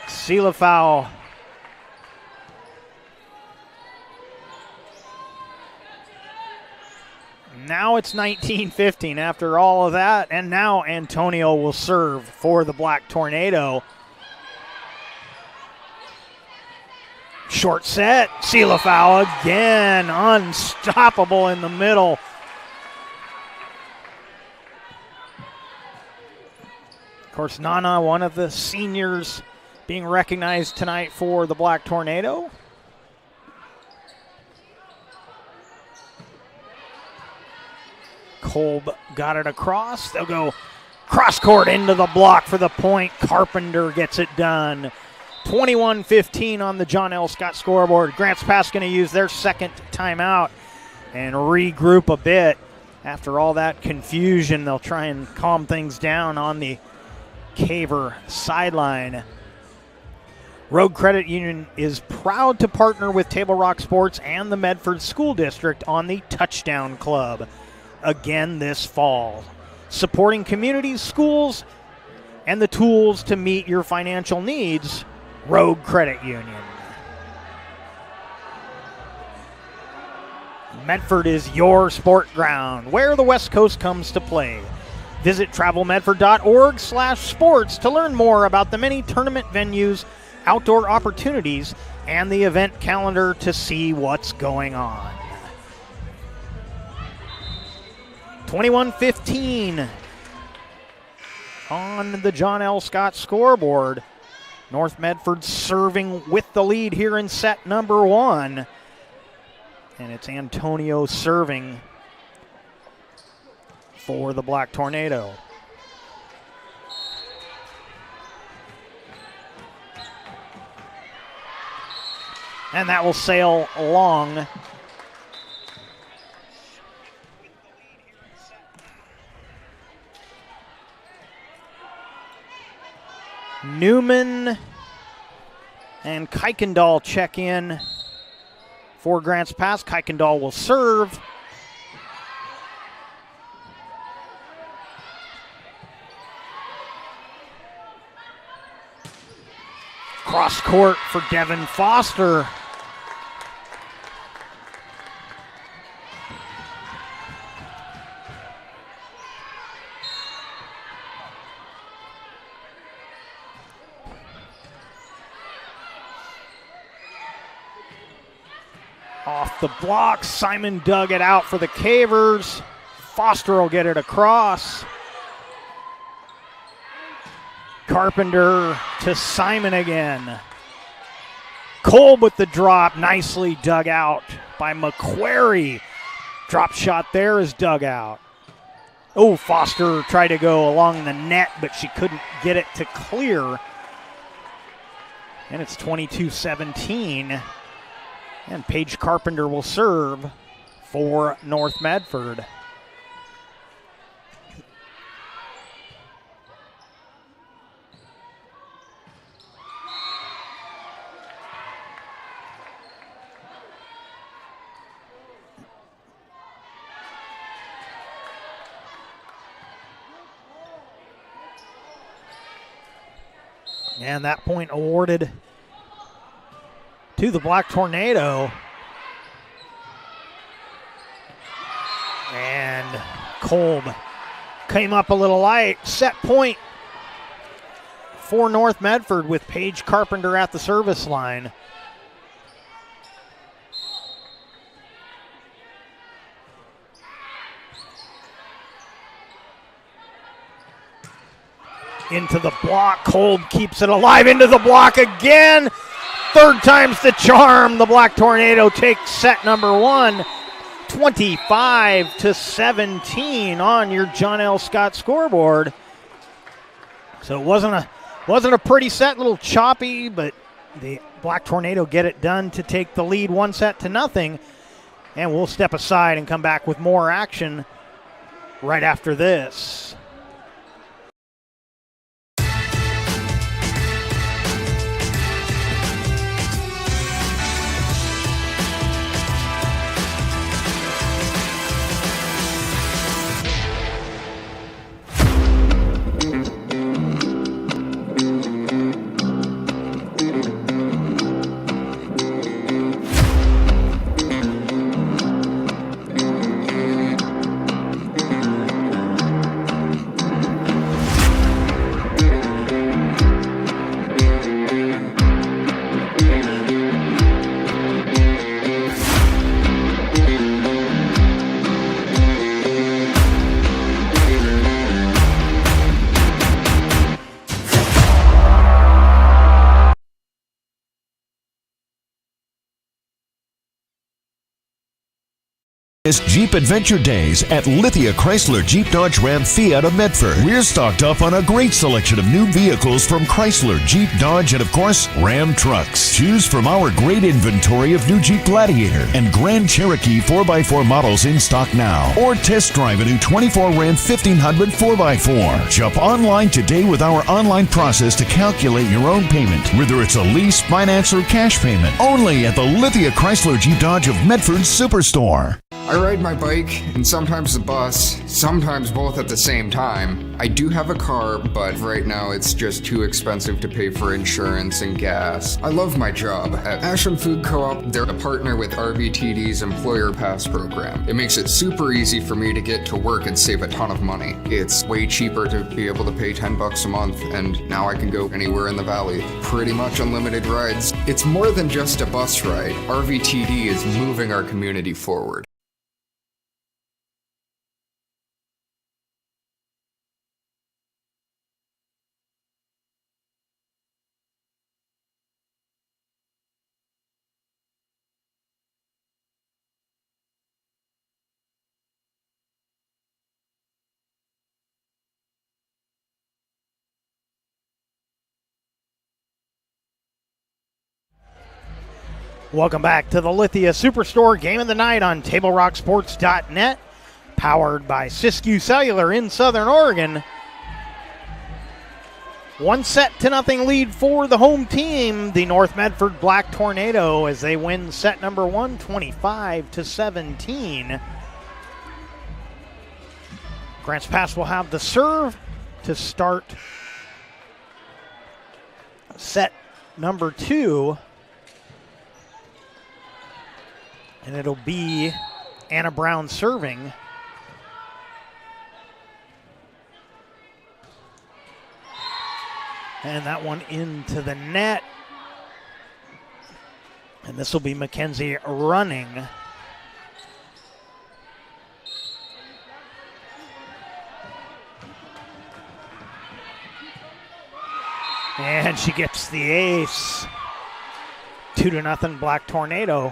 Sela foul. Now it's 19-15 after all of that, and now Antonio will serve for the Black Tornado. Short set, Sela foul again, unstoppable in the middle. Of course, Nana, one of the seniors being recognized tonight for the Black Tornado. Kolb got it across. They'll go cross court into the block for the point. Carpenter gets it done. 21-15 on the John L. Scott scoreboard. Grants Pass going to use their second timeout and regroup a bit. After all that confusion, they'll try and calm things down on the Caver sideline. Rogue Credit Union is proud to partner with Table Rock Sports and the Medford School District on the Touchdown Club again this fall, supporting communities, schools, and the tools to meet your financial needs. Rogue Credit Union. Medford is your sport ground, where the West Coast comes to play. Visit travelmedford.org/sports to learn more about the many tournament venues, outdoor opportunities, and the event calendar to see what's going on. 21-15 on the John L. Scott scoreboard. North Medford serving with the lead here in set number one. And it's Antonio serving for the Black Tornado. And that will sail along. Newman and Kuykendall check in for Grants Pass. Kuykendall will serve. Cross court for Devin Foster. Off the block, Simon dug it out for the Cavers. Foster will get it across. Carpenter to Simon again. Kolb with the drop, nicely dug out by McQuarrie. Drop shot there is dug out. Oh, Foster tried to go along the net, but she couldn't get it to clear. And it's 22-17. And Paige Carpenter will serve for North Medford. And that point awarded to the Black Tornado. And Kolb came up a little light. Set point for North Medford with Paige Carpenter at the service line. Into the block. Kolb keeps it alive. Into the block again. third time's the charm. The Black Tornado takes set number 1, 25-17 on your John L. Scott scoreboard. So it wasn't a pretty set, a little choppy, but the Black Tornado get it done to take the lead 1-0. And we'll step aside and come back with more action right after this. Jeep Adventure Days at Lithia Chrysler Jeep Dodge Ram Fiat of Medford. We're stocked up on a great selection of new vehicles from Chrysler, Jeep, Dodge, and of course, Ram trucks. Choose from our great inventory of new Jeep Gladiator and Grand Cherokee 4x4 models in stock now. Or test drive a new 24 Ram 1500 4x4. Shop online today with our online process to calculate your own payment, whether it's a lease, finance, or cash payment. Only at the Lithia Chrysler Jeep Dodge of Medford Superstore. I ride my bike and sometimes the bus, sometimes both at the same time. I do have a car, but right now it's just too expensive to pay for insurance and gas. I love my job. At Ashland Food Co-op, they're a partner with RVTD's Employer Pass program. It makes it super easy for me to get to work and save a ton of money. It's way cheaper to be able to pay $10 a month, and now I can go anywhere in the valley. Pretty much unlimited rides. It's more than just a bus ride. RVTD is moving our community forward. Welcome back to the Lithia Superstore Game of the Night on TableRockSports.net, powered by Siskiyou Cellular in Southern Oregon. 1-0 lead for the home team, the North Medford Black Tornado, as they win set number 1, 25-17. Grants Pass will have the serve to start set number 2. And it'll be Anna Brown serving. And that one into the net. And this will be Mackenzie running. And she gets the ace. 2-0 Black Tornado.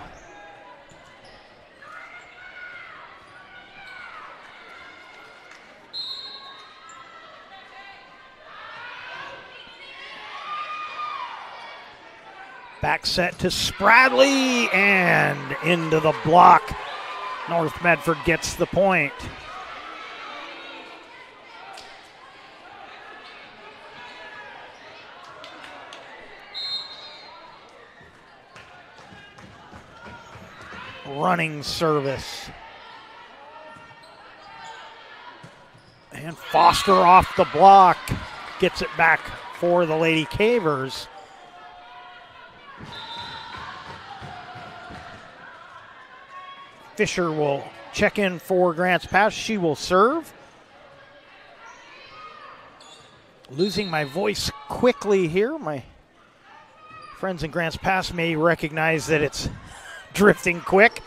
Back set to Spradley and into the block. North Medford gets the point. Running service. And Foster off the block. Gets it back for the Lady Cavers. Fisher will check in for Grants Pass. She will serve. Losing my voice quickly here. My friends in Grants Pass may recognize that it's drifting quick.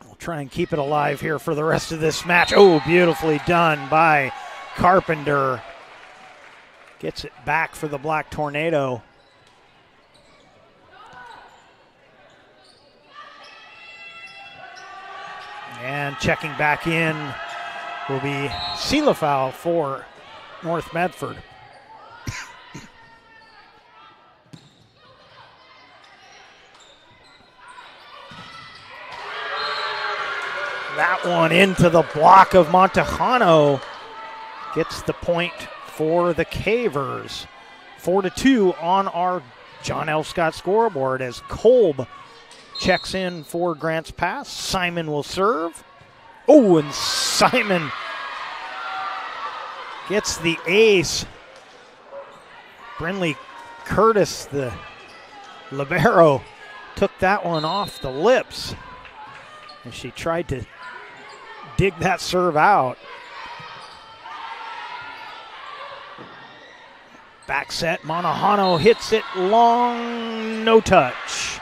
We'll try and keep it alive here for the rest of this match. Oh, beautifully done by Carpenter. Gets it back for the Black Tornado. And checking back in will be Seelefau for North Medford. That one into the block of Montejano. Gets the point for the Cavers. 4-2 on our John L. Scott scoreboard as Kolb checks in for Grants Pass. Simon will serve. Oh, and Simon gets the ace. Brinley Curtis, the libero, took that one off the lips. And she tried to dig that serve out. Back set, Montejano hits it long, no touch.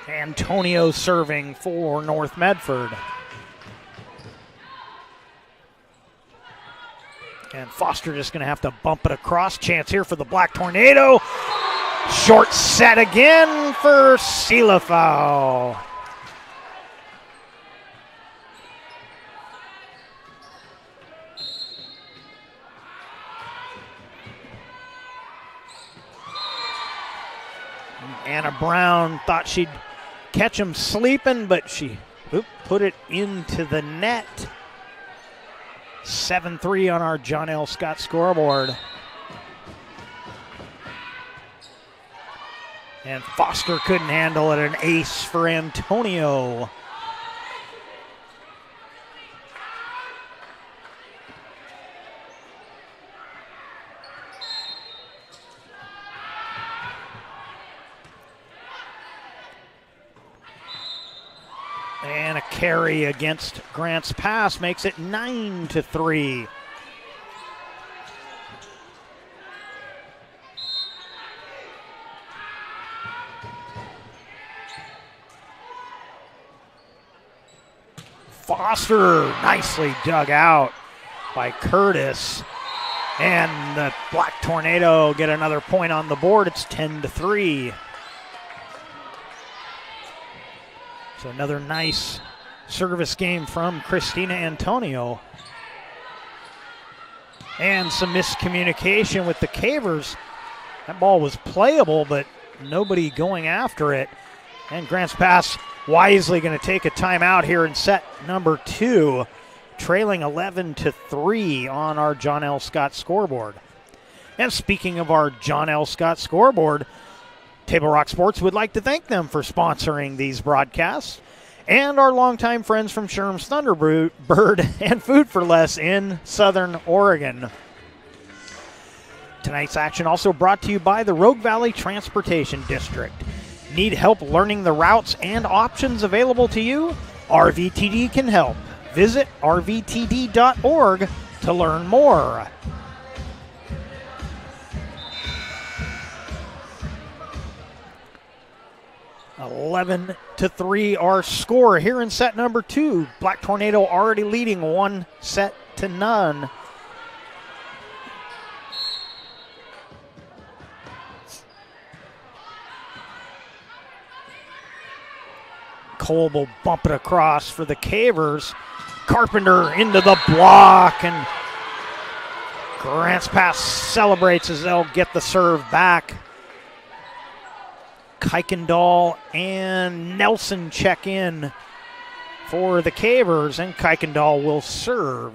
Antonio serving for North Medford. And Foster just going to have to bump it across. Chance here for the Black Tornado. Short set again for Seelefau. Anna Brown thought she'd catch him sleeping, but she put it into the net. 7-3 on our John L. Scott scoreboard. And Foster couldn't handle it. An ace for Antonio. And a carry against Grants Pass makes it 9-3. Foster nicely dug out by Curtis. And the Black Tornado get another point on the board. It's 10-3. So another nice service game from Christina Antonio. And some miscommunication with the Cavers. That ball was playable, but nobody going after it. And Grants Pass wisely going to take a timeout here in set number 2, trailing 11-3 on our John L. Scott scoreboard. And speaking of our John L. Scott scoreboard, Table Rock Sports would like to thank them for sponsoring these broadcasts and our longtime friends from Sherm's Thunderbird and Food for Less in Southern Oregon. Tonight's action also brought to you by the Rogue Valley Transportation District. Need help learning the routes and options available to you? RVTD can help. Visit rvtd.org to learn more. (11-3) our score here in set number 2. Black Tornado already leading 1-0. Kolb will bump it across for the Cavers. Carpenter into the block, and Grants Pass celebrates as they'll get the serve back. Kuykendall and Nelson check in for the Cavers, and Kuykendall will serve.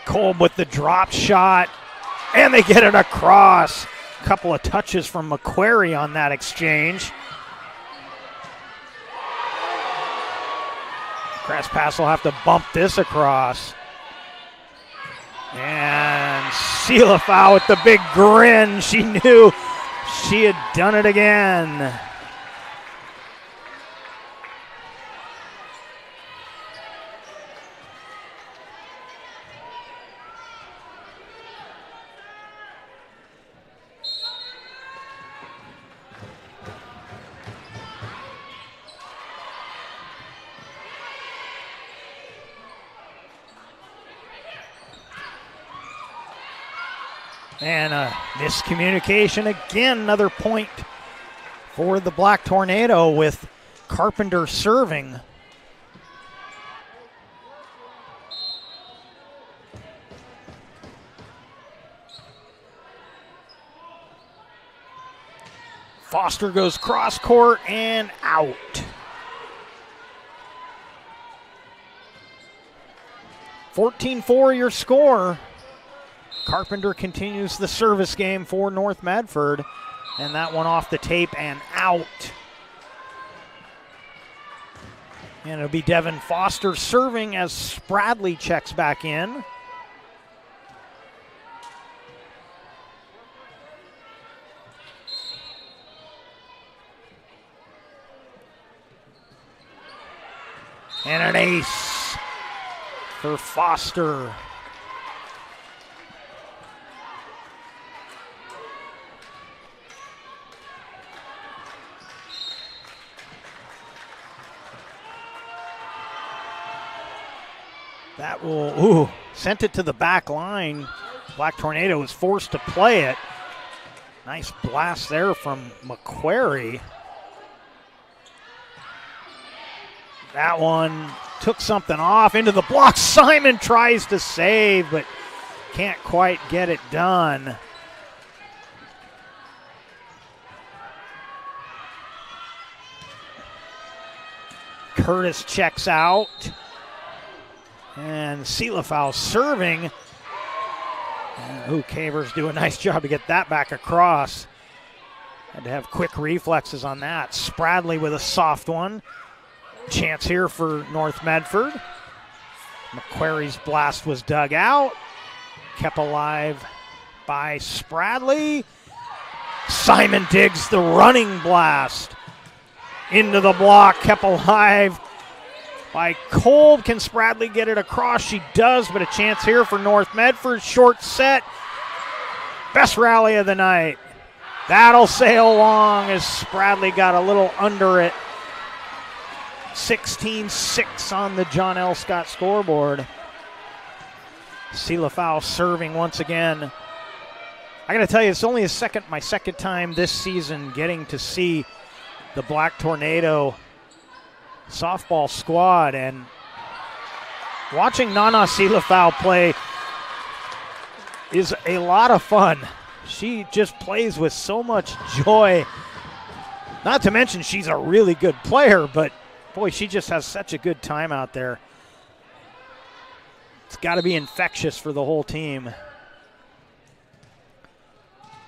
Kolb with the drop shot, and they get it across. A couple of touches from McQuarrie on that exchange. Grants Pass will have to bump this across. And Seelefau with the big grin. She knew she had done it again. And a miscommunication again, another point for the Black Tornado with Carpenter serving. Foster goes cross court and out. (14-4) your score. Carpenter continues the service game for North Medford, and that one off the tape and out. And it'll be Devin Foster serving as Spradley checks back in. And an ace for Foster. That will, sent it to the back line. Black Tornado was forced to play it. Nice blast there from McQuarrie. That one took something off into the block. Simon tries to save, but can't quite get it done. Curtis checks out. And Seelafau serving. Cavers do a nice job to get that back across. Had to have quick reflexes on that. Spradley with a soft one. Chance here for North Medford. McQuarrie's blast was dug out. Kept alive by Spradley. Simon digs the running blast into the block. Kept alive by Kolb. Can Spradley get it across? She does, but a chance here for North Medford. Short set. Best rally of the night. That'll sail along as Spradley got a little under it. 16-6 on the John L. Scott scoreboard. Seelafau serving once again. I got to tell you, it's only my second time this season getting to see the Black Tornado softball squad, and watching Nana Seelafau play is a lot of fun. She just plays with so much joy. Not to mention she's a really good player, but boy, she just has such a good time out there. It's got to be infectious for the whole team.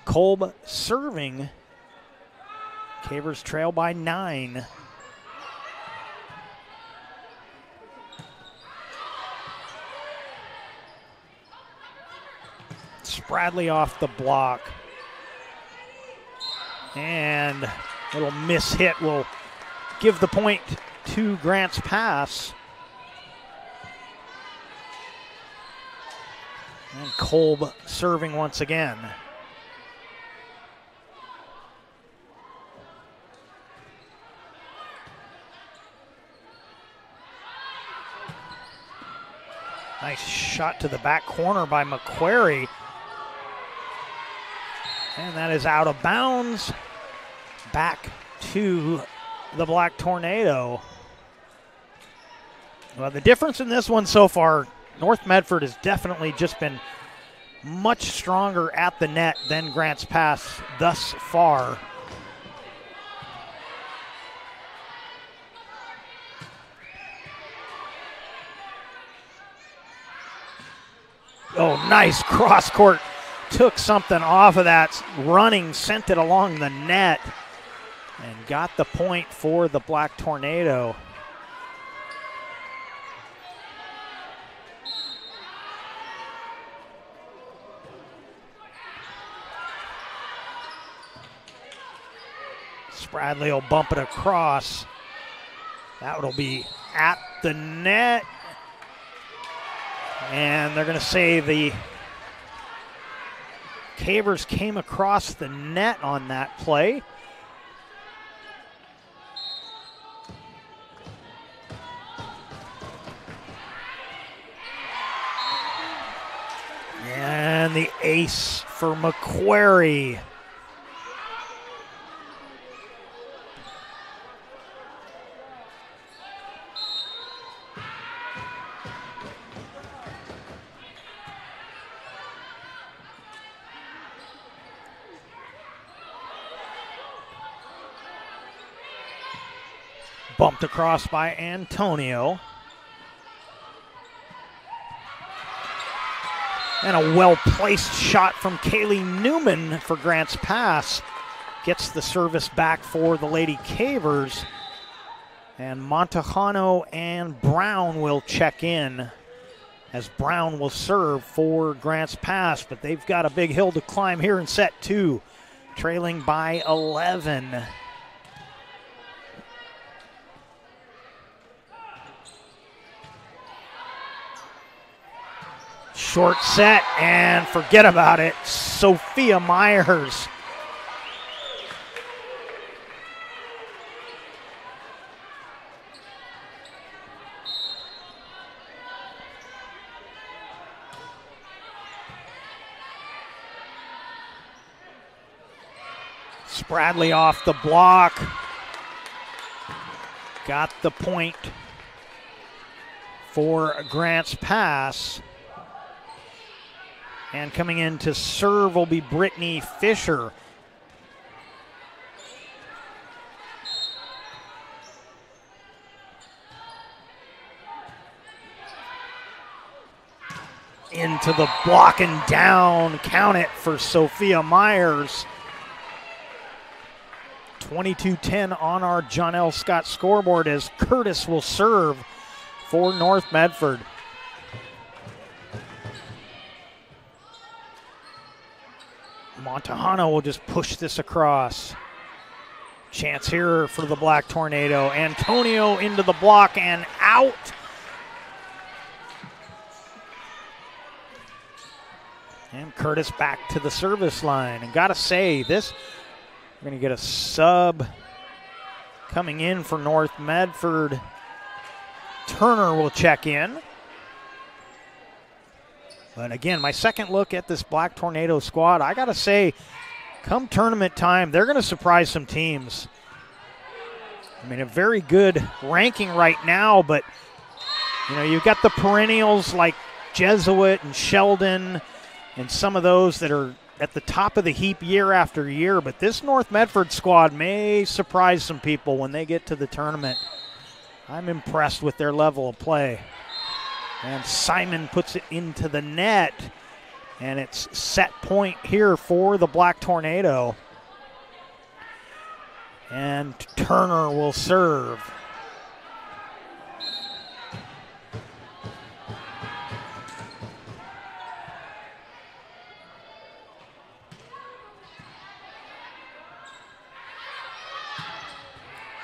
Kolb serving. Cavers trail by 9. Spradley off the block. And a little miss hit will give the point to Grants Pass. And Kolb serving once again. Nice shot to the back corner by McQuarrie. And that is out of bounds. Back to the Black Tornado. Well, the difference in this one so far, North Medford has definitely just been much stronger at the net than Grants Pass thus far. Oh, nice cross court. Took something off of that running, sent it along the net, and got the point for the Black Tornado. Spradley will bump it across. That will be at the net. And they're going to say the Cavers came across the net on that play. And the ace for McQuarrie. Bumped across by Antonio. And a well-placed shot from Kaylee Newman for Grants Pass. Gets the service back for the Lady Cavers. And Montejano and Brown will check in as Brown will serve for Grants Pass. But they've got a big hill to climb here in set 2, trailing by 11. Short set, and forget about it. Sophia Myers. Spradley off the block. Got the point for Grants Pass. And coming in to serve will be Brittany Fisher. Into the block and down. Count it for Sophia Myers. 22-10 on our John L. Scott scoreboard as Curtis will serve for North Medford. Montejano will just push this across. Chance here for the Black Tornado. Antonio into the block and out. And Curtis back to the service line. And gotta say, this, we're gonna get a sub coming in for North Medford. Turner will check in. But again, my second look at this Black Tornado squad, I gotta say, come tournament time, they're gonna surprise some teams. I mean, a very good ranking right now, but you know, you've got the perennials like Jesuit and Sheldon and some of those that are at the top of the heap year after year, but this North Medford squad may surprise some people when they get to the tournament. I'm impressed with their level of play. And Simon puts it into the net, and it's set point here for the Black Tornado. And Turner will serve.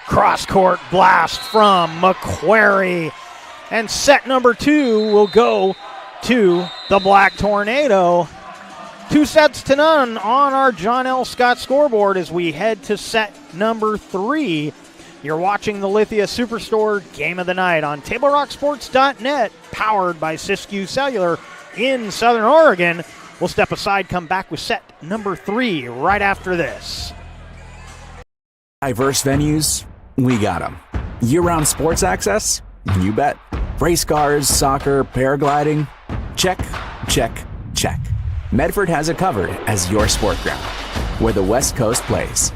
Cross-court blast from McQuarrie. And set number 2 will go to the Black Tornado. 2-0 on our John L. Scott scoreboard as we head to set number 3. You're watching the Lithia Superstore Game of the Night on TableRockSports.net, powered by Siskiyou Cellular in Southern Oregon. We'll step aside, come back with set number 3 right after this. Diverse venues, we got them. Year-round sports access? You bet. Race cars, soccer, paragliding? Check, check, check. Medford has it covered as your sport ground, where the West Coast plays.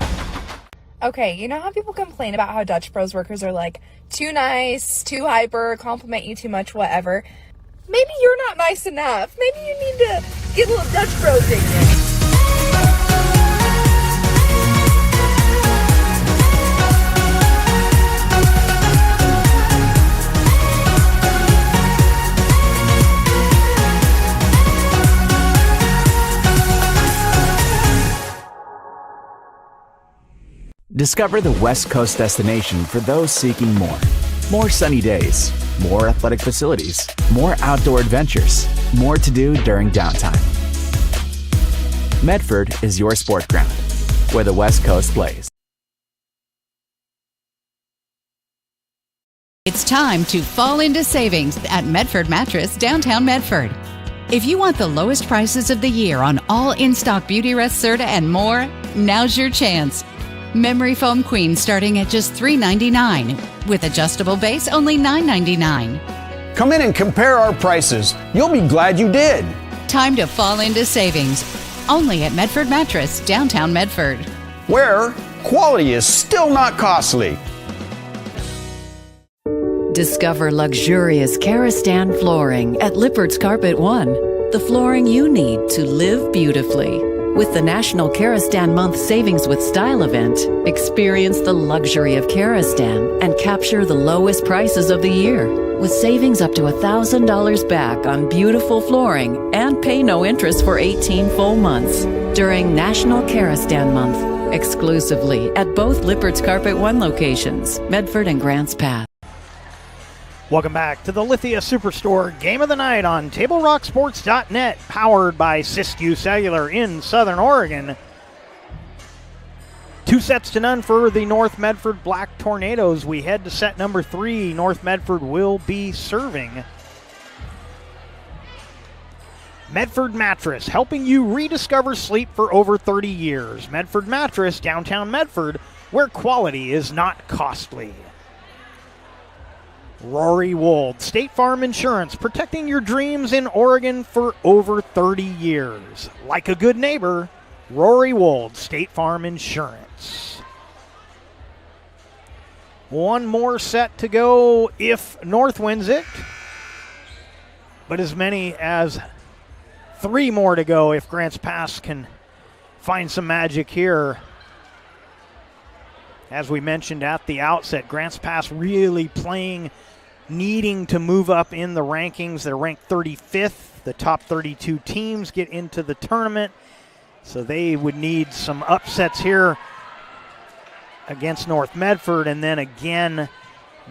Okay, you know how people complain about how Dutch Bros workers are like too nice, too hyper, compliment you too much, whatever? Maybe you're not nice enough. Maybe you need to get a little Dutch Bros in you. Discover the West Coast destination for those seeking more. More sunny days, more athletic facilities, more outdoor adventures, more to do during downtime. Medford is your sport ground, where the West Coast plays. It's time to fall into savings at Medford Mattress, downtown Medford. If you want the lowest prices of the year on all in-stock Beauty Rest Serta and more, now's your chance. Memory foam queen starting at just $3.99, with adjustable base only $9.99. Come in and compare our prices. You'll be glad you did. Time to fall into savings. Only at Medford Mattress, downtown Medford. Where quality is still not costly. Discover luxurious Karastan flooring at Lippert's Carpet One. The flooring you need to live beautifully. With the National Karastan Month Savings with Style event, experience the luxury of Karastan and capture the lowest prices of the year. With savings up to $1,000 back on beautiful flooring and pay no interest for 18 full months during National Karastan Month, exclusively at both Lippert's Carpet One locations, Medford and Grants Pass. Welcome back to the Lithia Superstore Game of the Night on TableRockSports.net, powered by Siskiyou Cellular in Southern Oregon. 2-0 for the North Medford Black Tornadoes. We head to set number 3. North Medford will be serving. Medford Mattress, helping you rediscover sleep for over 30 years. Medford Mattress, downtown Medford, where quality is not costly. Rory Wold, State Farm Insurance, protecting your dreams in Oregon for over 30 years. Like a good neighbor, Rory Wold, State Farm Insurance. One more set to go if North wins it, but as many as 3 more to go if Grants Pass can find some magic here. As we mentioned at the outset, Grants Pass really needing to move up in the rankings. They're ranked 35th. The top 32 teams get into the tournament, so they would need some upsets here against North Medford, and then again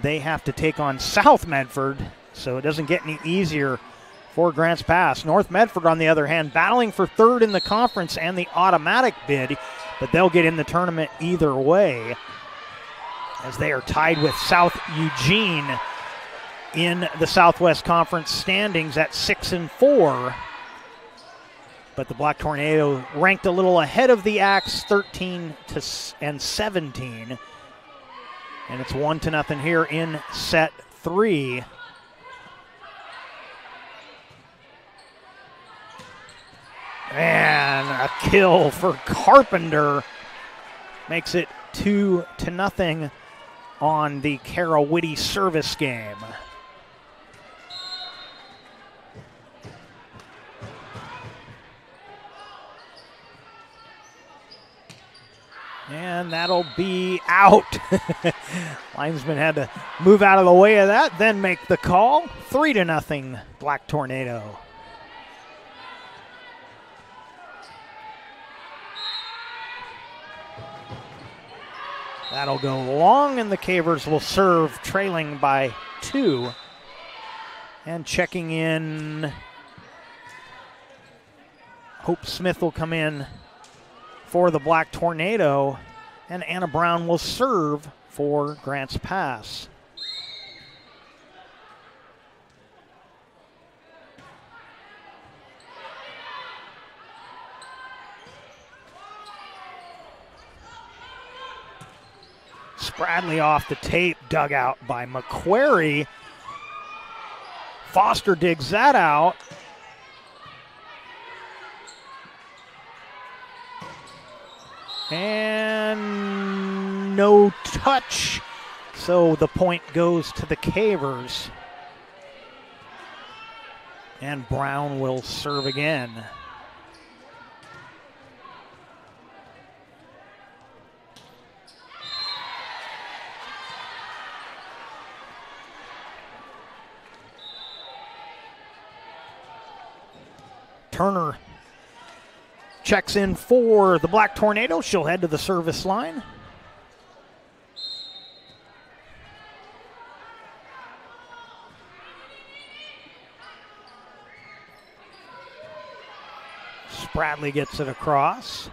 they have to take on South Medford, so it doesn't get any easier for Grants Pass. North Medford, on the other hand, battling for 3rd in the conference and the automatic bid, but they'll get in the tournament either way, as they are tied with South Eugene in the Southwest Conference standings at 6-4. But the Black Tornado ranked a little ahead of the Axe, 13-17. And it's 1-0 here in set 3. And a kill for Carpenter makes it 2-0 on the Kara Whitty service game. And that'll be out. Linesman had to move out of the way of that, then make the call. 3-0 Black Tornado. That'll go long, and the Cavers will serve, trailing by 2. And checking in, Hope Smith will come in for the Black Tornado, and Anna Brown will serve for Grants Pass. Spradley off the tape, dug out by McQuarrie. Foster digs that out. And no touch, so the point goes to the Cavers. And Brown will serve again. Turner checks in for the Black Tornado. She'll head to the service line. Spradley gets it across.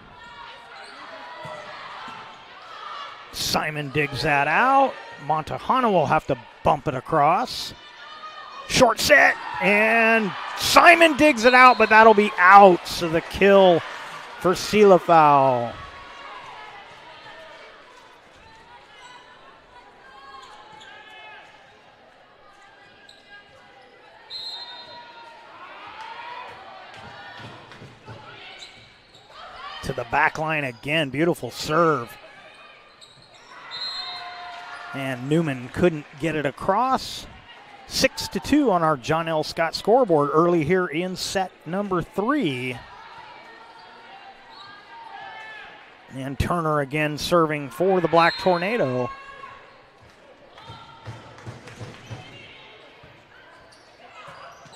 Simon digs that out. Montejano will have to bump it across. Short set, and Simon digs it out, but that'll be out. So the kill for Silafau. To the back line again. Beautiful serve. And Newman couldn't get it across. 6-2 on our John L. Scott scoreboard early here in set number 3. And Turner again serving for the Black Tornado.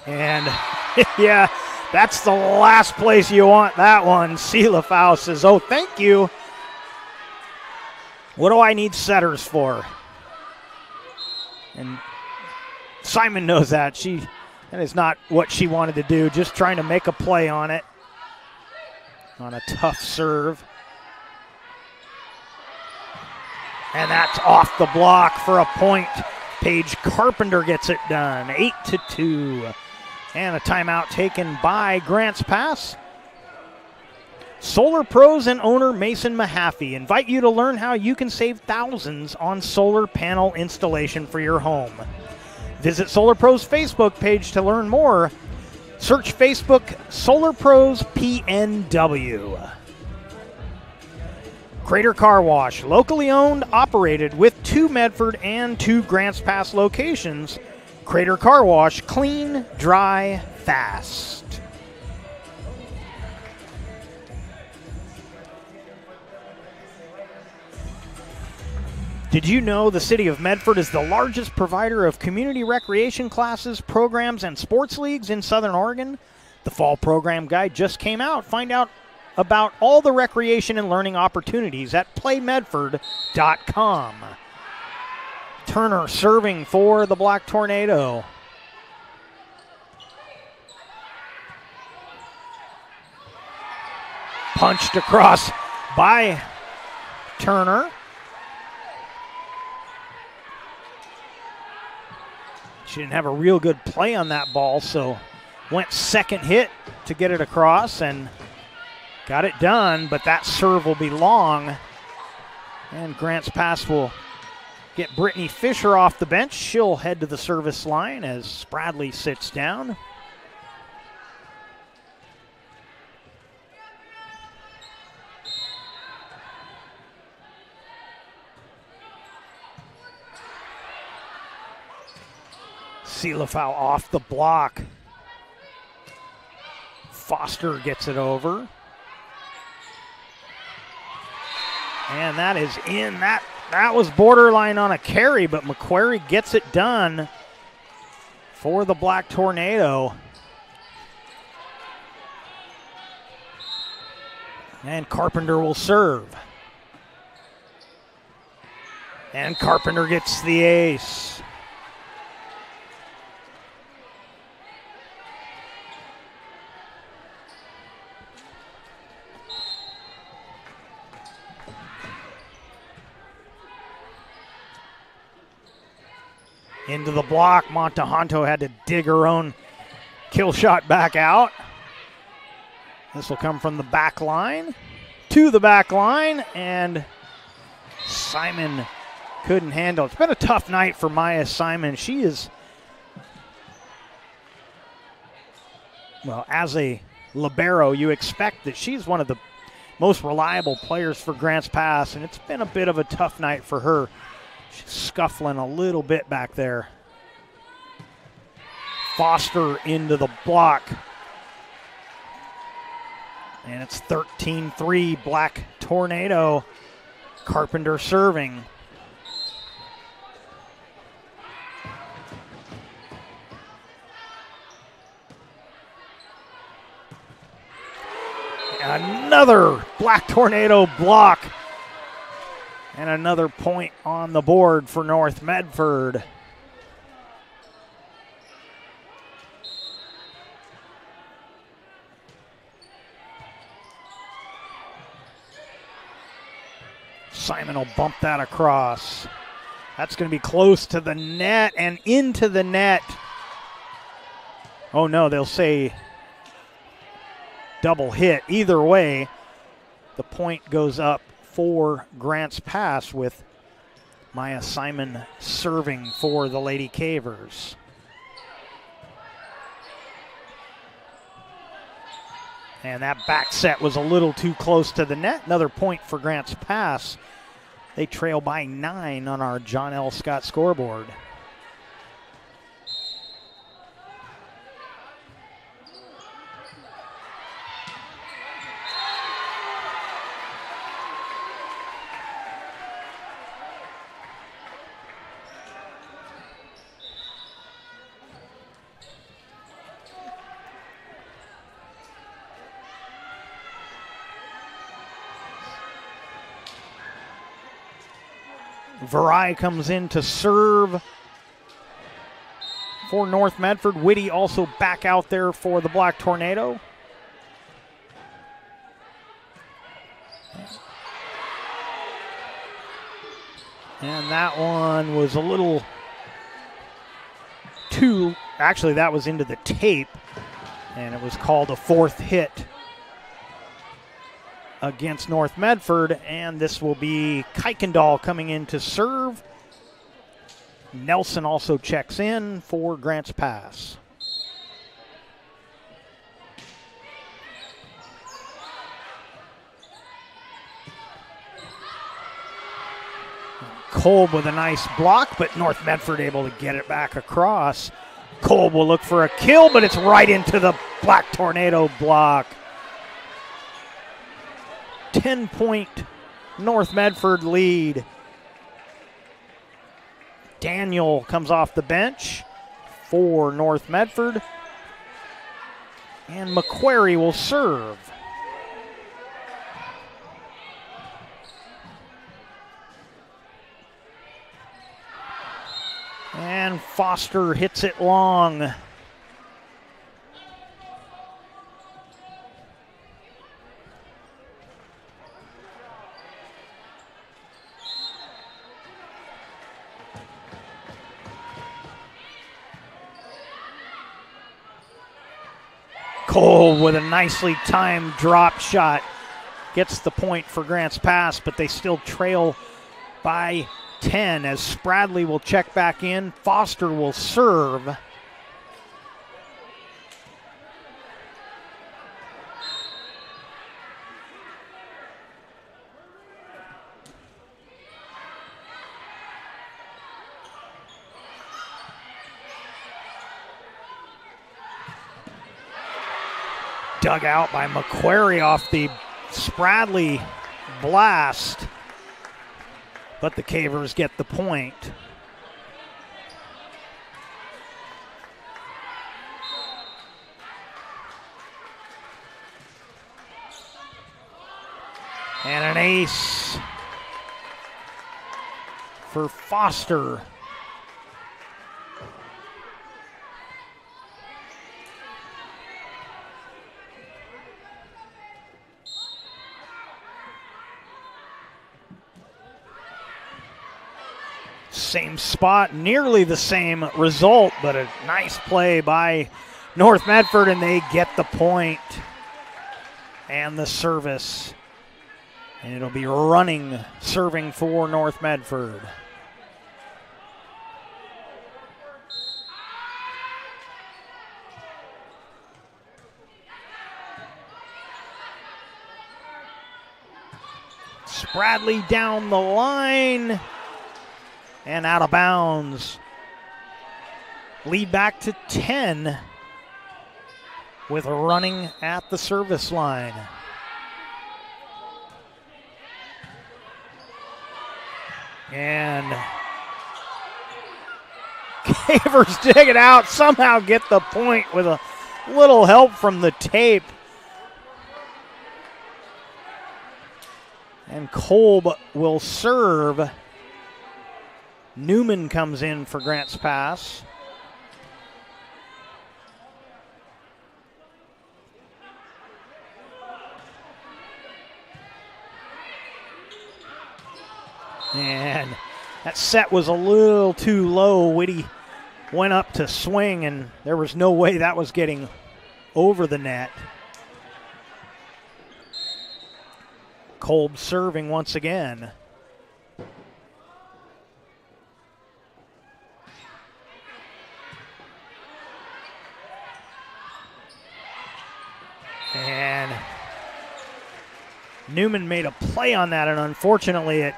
And yeah, that's the last place you want that one. Silafau says, oh, thank you. What do I need setters for? And Simon knows that. That is not what she wanted to do, just trying to make a play on it. On a tough serve. And that's off the block for a point. Paige Carpenter gets it done. 8-2. And a timeout taken by Grants Pass. Solar Pros and owner Mason Mahaffey invite you to learn how you can save thousands on solar panel installation for your home. Visit Solar Pros Facebook page to learn more. Search Facebook Solar Pros PNW. Crater Car Wash, locally owned, operated with 2 Medford and 2 Grants Pass locations. Crater Car Wash, clean, dry, fast. Did you know the city of Medford is the largest provider of community recreation classes, programs, and sports leagues in Southern Oregon? The fall program guide just came out. Find out about all the recreation and learning opportunities at playmedford.com. Turner serving for the Black Tornado. Punched across by Turner. She didn't have a real good play on that ball, so went second hit to get it across and got it done, but that serve will be long. And Grants Pass will get Brittany Fisher off the bench. She'll head to the service line as Spradley sits down. Silafau off the block. Foster gets it over. And that is in. That was borderline on a carry, but McQuarrie gets it done for the Black Tornado. And Carpenter will serve. And Carpenter gets the ace. Into the block. Montejanto had to dig her own kill shot back out. This will come from the back line to the back line, and Simon couldn't handle it. It's been a tough night for Maya Simon. She is, well, as a libero, you expect that she's one of the most reliable players for Grants Pass, and it's been a bit of a tough night for her. She's scuffling a little bit back there. Foster into the block. And it's 13-3 Black Tornado. Carpenter serving. Another Black Tornado block. And another point on the board for North Medford. Simon will bump that across. That's going to be close to the net and into the net. Oh no, they'll say double hit. Either way, the point goes up for Grants Pass with Maya Simon serving for the Lady Cavers. And that back set was a little too close to the net. Another point for Grants Pass. They trail by 9 on our John L. Scott scoreboard. Varai comes in to serve for North Medford. Whitty also back out there for the Black Tornado. And that one was a little too, actually that was into the tape, and it was called a fourth hit against North Medford, and this will be Kuykendall coming in to serve. Nelson also checks in for Grants Pass. Kolb with a nice block, but North Medford able to get it back across. Kolb will look for a kill, but it's right into the Black Tornado block. 10-point North Medford lead. Daniel comes off the bench for North Medford. And McQuarrie will serve. And Foster hits it long. Cole with a nicely timed drop shot gets the point for Grants Pass, but they still trail by 10 as Spradley will check back in. Foster will serve. Dug out by McQuarrie off the Spradley blast. But the Cavers get the point. And an ace for Foster. Same spot, nearly the same result, but a nice play by North Medford, and they get the point and the service. And it'll be running, serving for North Medford. Spradley down the line. And out of bounds. Lead back to 10 with a running at the service line. And Cavers dig it out, somehow get the point with a little help from the tape. And Kolb will serve. Newman comes in for Grants Pass. And that set was a little too low. Whitty went up to swing, and there was no way that was getting over the net. Kolb serving once again. And Newman made a play on that, and unfortunately it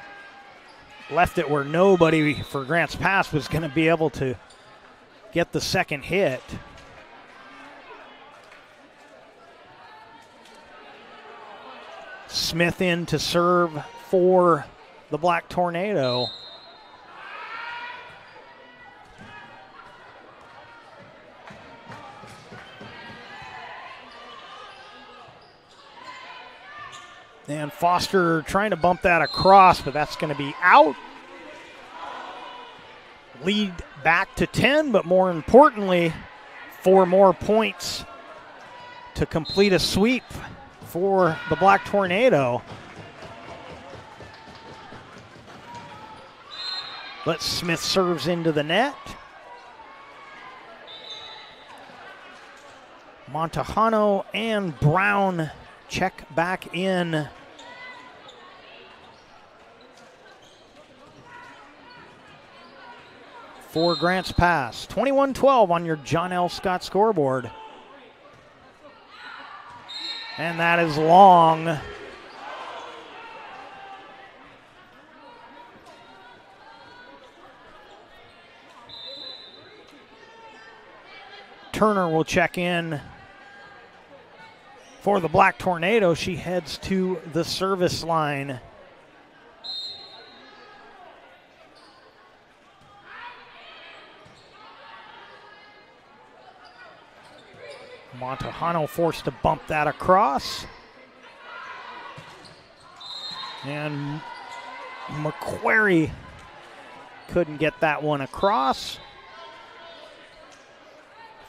left it where nobody for Grants Pass was going to be able to get the second hit. Smith in to serve for the Black Tornado. And Foster trying to bump that across, but that's going to be out. Lead back to 10, but more importantly, 4 more points to complete a sweep for the Black Tornado. But Smith serves into the net. Montejano and Brown check back in. For Grants Pass. 21-12 on your John L. Scott scoreboard. And that is long. Turner will check in for the Black Tornado. She heads to the service line. Montejano forced to bump that across. And McQuarrie couldn't get that one across.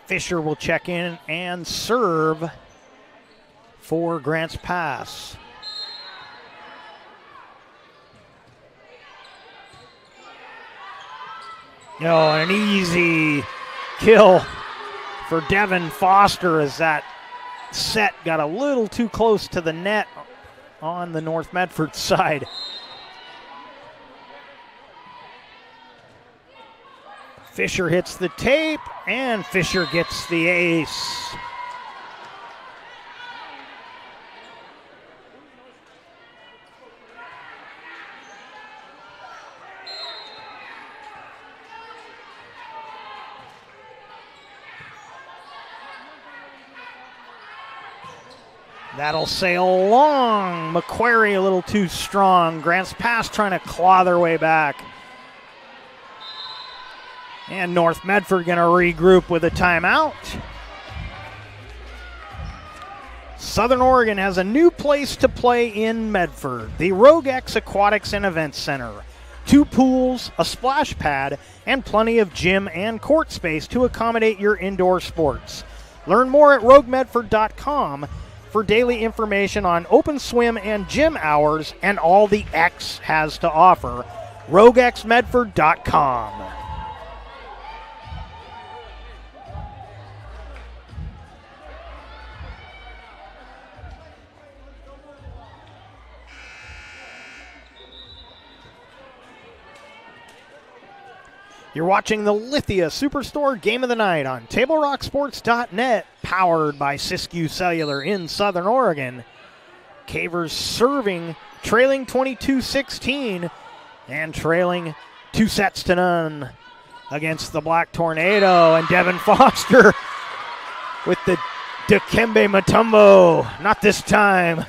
Fisher will check in and serve for Grants Pass. Oh, an easy kill for Devin Foster as that set got a little too close to the net on the North Medford side. Fisher hits the tape, and Fisher gets the ace. That'll sail long. McQuarrie a little too strong. Grants Pass trying to claw their way back. And North Medford going to regroup with a timeout. Southern Oregon has a new place to play in Medford, the Rogue X Aquatics and Events Center. 2 pools, a splash pad, and plenty of gym and court space to accommodate your indoor sports. Learn more at roguemedford.com for daily information on open swim and gym hours and all the X has to offer. roguexmedford.com. You're watching the Lithia Superstore Game of the Night on TableRockSports.net, powered by Siskiyou Cellular in Southern Oregon. Cavers serving, trailing 22-16, and trailing 2-0 against the Black Tornado. And Devin Foster with the Dikembe Mutombo. Not this time.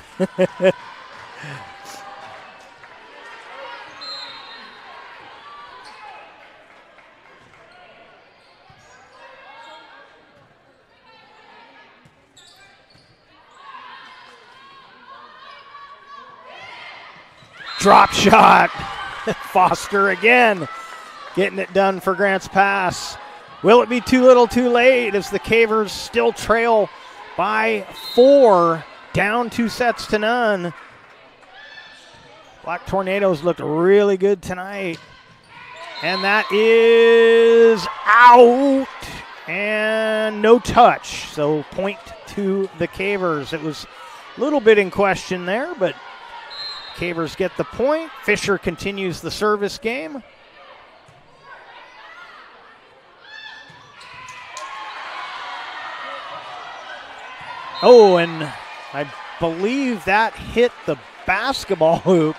Drop shot. Foster again getting it done for Grants Pass. Will it be too little too late as the Cavers still trail by 4, down 2-0? Black Tornadoes looked really good tonight. And that is out and no touch. So point to the Cavers. It was a little bit in question there, but Cavers get the point. Fisher continues the service game. Oh, and I believe that hit the basketball hoop.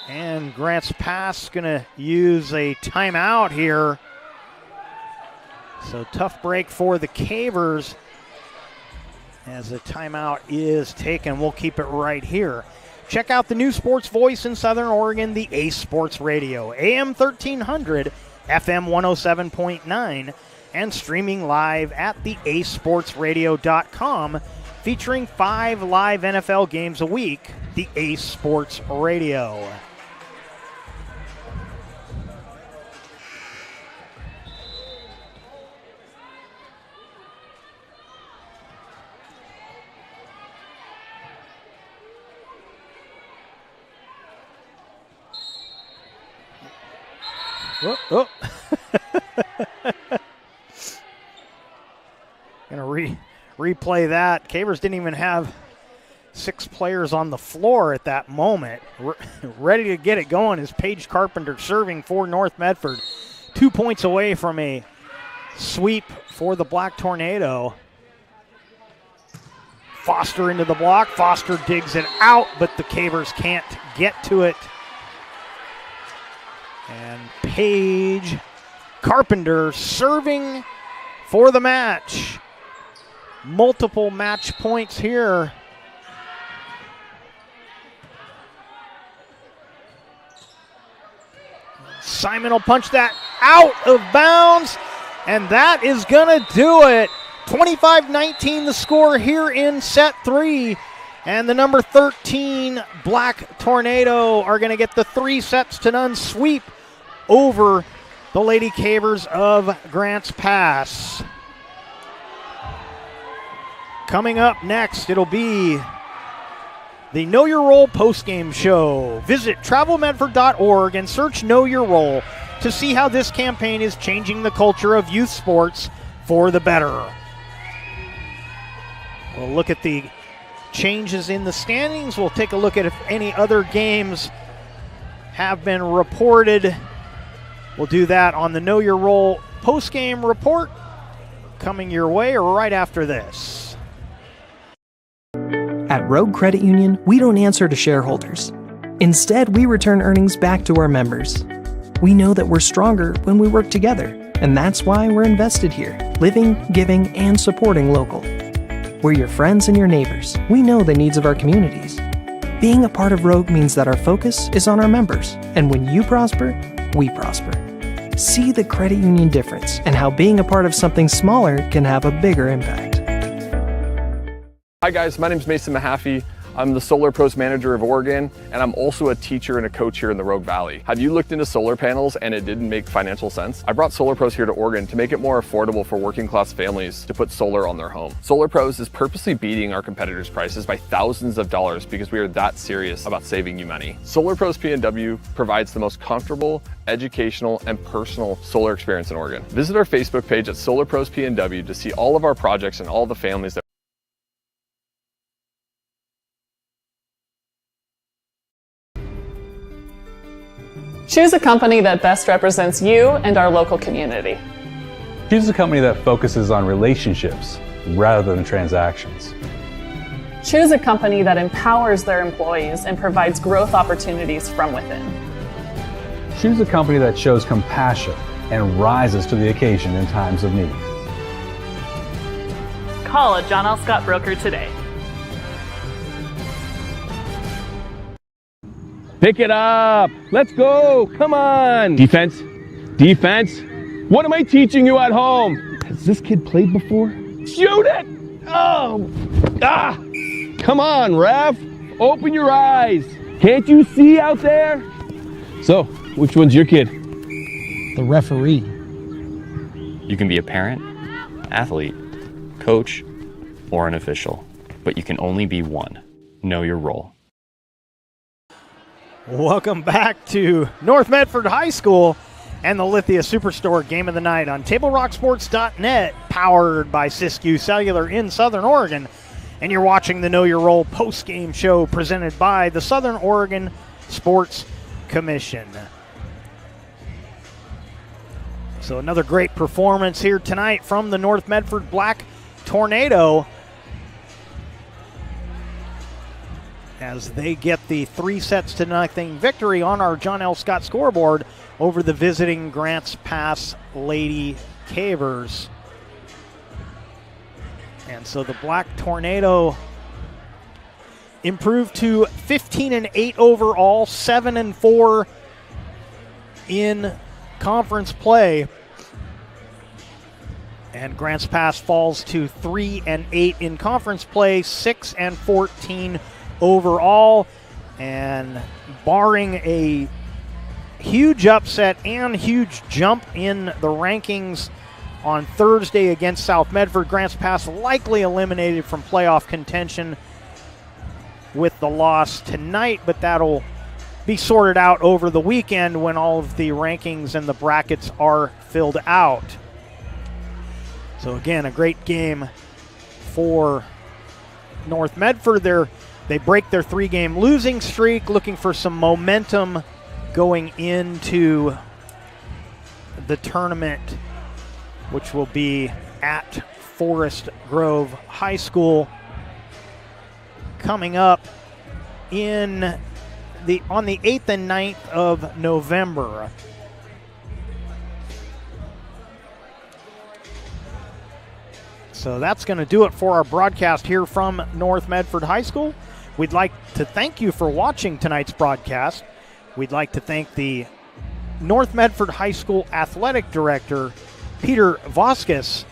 And Grants Pass going to use a timeout here. So tough break for the Cavers as a timeout is taken. We'll keep it right here. Check out the new sports voice in Southern Oregon, the Ace Sports Radio, AM 1300, FM 107.9, and streaming live at the acesportsradio.com, featuring 5 live NFL games a week, the Ace Sports Radio. Oh. Gonna replay that. Cavers didn't even have 6 players on the floor at that moment. Ready to get it going is Paige Carpenter serving for North Medford. 2 points away from a sweep for the Black Tornado. Foster into the block. Foster digs it out, but the Cavers can't get to it. And Paige Carpenter serving for the match. Multiple match points here. Simon will punch that out of bounds, and that is going to do it. 25-19 the score here in set 3. And the number 13 Black Tornado are going to get the 3-0 sweep over the Lady Cavers of Grants Pass. Coming up next, it'll be the Know Your Role postgame show. Visit travelmedford.org and search Know Your Role to see how this campaign is changing the culture of youth sports for the better. We'll look at the changes in the standings. We'll take a look at if any other games have been reported. We'll do that on the Know Your Role postgame report coming your way right after this. At Rogue Credit Union, we don't answer to shareholders. Instead, we return earnings back to our members. We know that we're stronger when we work together, and that's why we're invested here, living, giving, and supporting local. We're your friends and your neighbors. We know the needs of our communities. Being a part of Rogue means that our focus is on our members, and when you prosper, we prosper. See the credit union difference and how being a part of something smaller can have a bigger impact. Hi guys, my name is Mason Mahaffey. I'm the Solar Pros Manager of Oregon, and I'm also a teacher and a coach here in the Rogue Valley. Have you looked into solar panels and it didn't make financial sense? I brought Solar Pros here to Oregon to make it more affordable for working class families to put solar on their home. Solar Pros is purposely beating our competitors' prices by thousands of dollars because we are that serious about saving you money. Solar Pros PNW provides the most comfortable, educational, and personal solar experience in Oregon. Visit our Facebook page at Solar Pros PNW to see all of our projects and all the families that Choose a company that best represents you and our local community. Choose a company that focuses on relationships rather than transactions. Choose a company that empowers their employees and provides growth opportunities from within. Choose a company that shows compassion and rises to the occasion in times of need. Call a John L. Scott broker today. Pick it up. Let's go. Come on. Defense. Defense. What am I teaching you at home? Has this kid played before? Shoot it. Oh. Ah. Come on, ref. Open your eyes. Can't you see out there? So, which one's your kid? The referee. You can be a parent, athlete, coach, or an official. but you can only be one. Know your role. Welcome back to North Medford High School and the Lithia Superstore Game of the Night on TableRockSports.net, powered by Siskiyou Cellular in Southern Oregon. And you're watching the Know Your Role post-game show presented by the Southern Oregon Sports Commission. So another great performance here tonight from the North Medford Black Tornado as they get the 3-0 victory on our John L. Scott scoreboard over the visiting Grants Pass Lady Cavers. And so the Black Tornado improved to 15-8 overall, 7-4 in conference play. And Grants Pass falls to 3-8 in conference play, 6-14 overall. And barring a huge upset and huge jump in the rankings on Thursday against South Medford, Grants Pass likely eliminated from playoff contention with the loss tonight, but that'll be sorted out over the weekend when all of the rankings and the brackets are filled out. So again, a great game for North Medford. They break their 3-game losing streak, looking for some momentum going into the tournament, which will be at Forest Grove High School coming up on the 8th and 9th of November. So that's going to do it for our broadcast here from North Medford High School. We'd like to thank you for watching tonight's broadcast. We'd like to thank the North Medford High School Athletic Director, Peter Vasquez,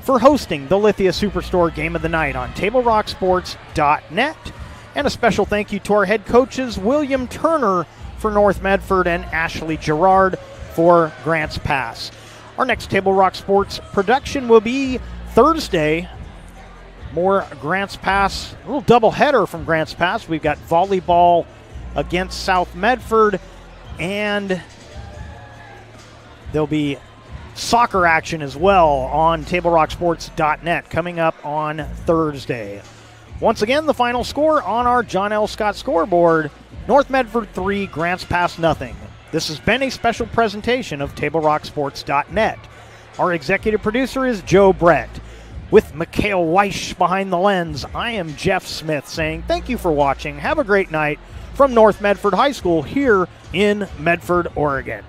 for hosting the Lithia Superstore Game of the Night on TableRockSports.net. And a special thank you to our head coaches, William Turner for North Medford and Ashley Gerard for Grants Pass. Our next Table Rock Sports production will be Thursday. More Grants Pass, a little doubleheader from Grants Pass. We've got volleyball against South Medford, and there'll be soccer action as well on TableRockSports.net coming up on Thursday. Once again, the final score on our John L. Scott scoreboard, North Medford 3, Grants Pass nothing. This has been a special presentation of TableRockSports.net. Our executive producer is Joe Brett. With Mikhail Weish behind the lens, I am Jeff Smith saying thank you for watching. Have a great night from North Medford High School here in Medford, Oregon.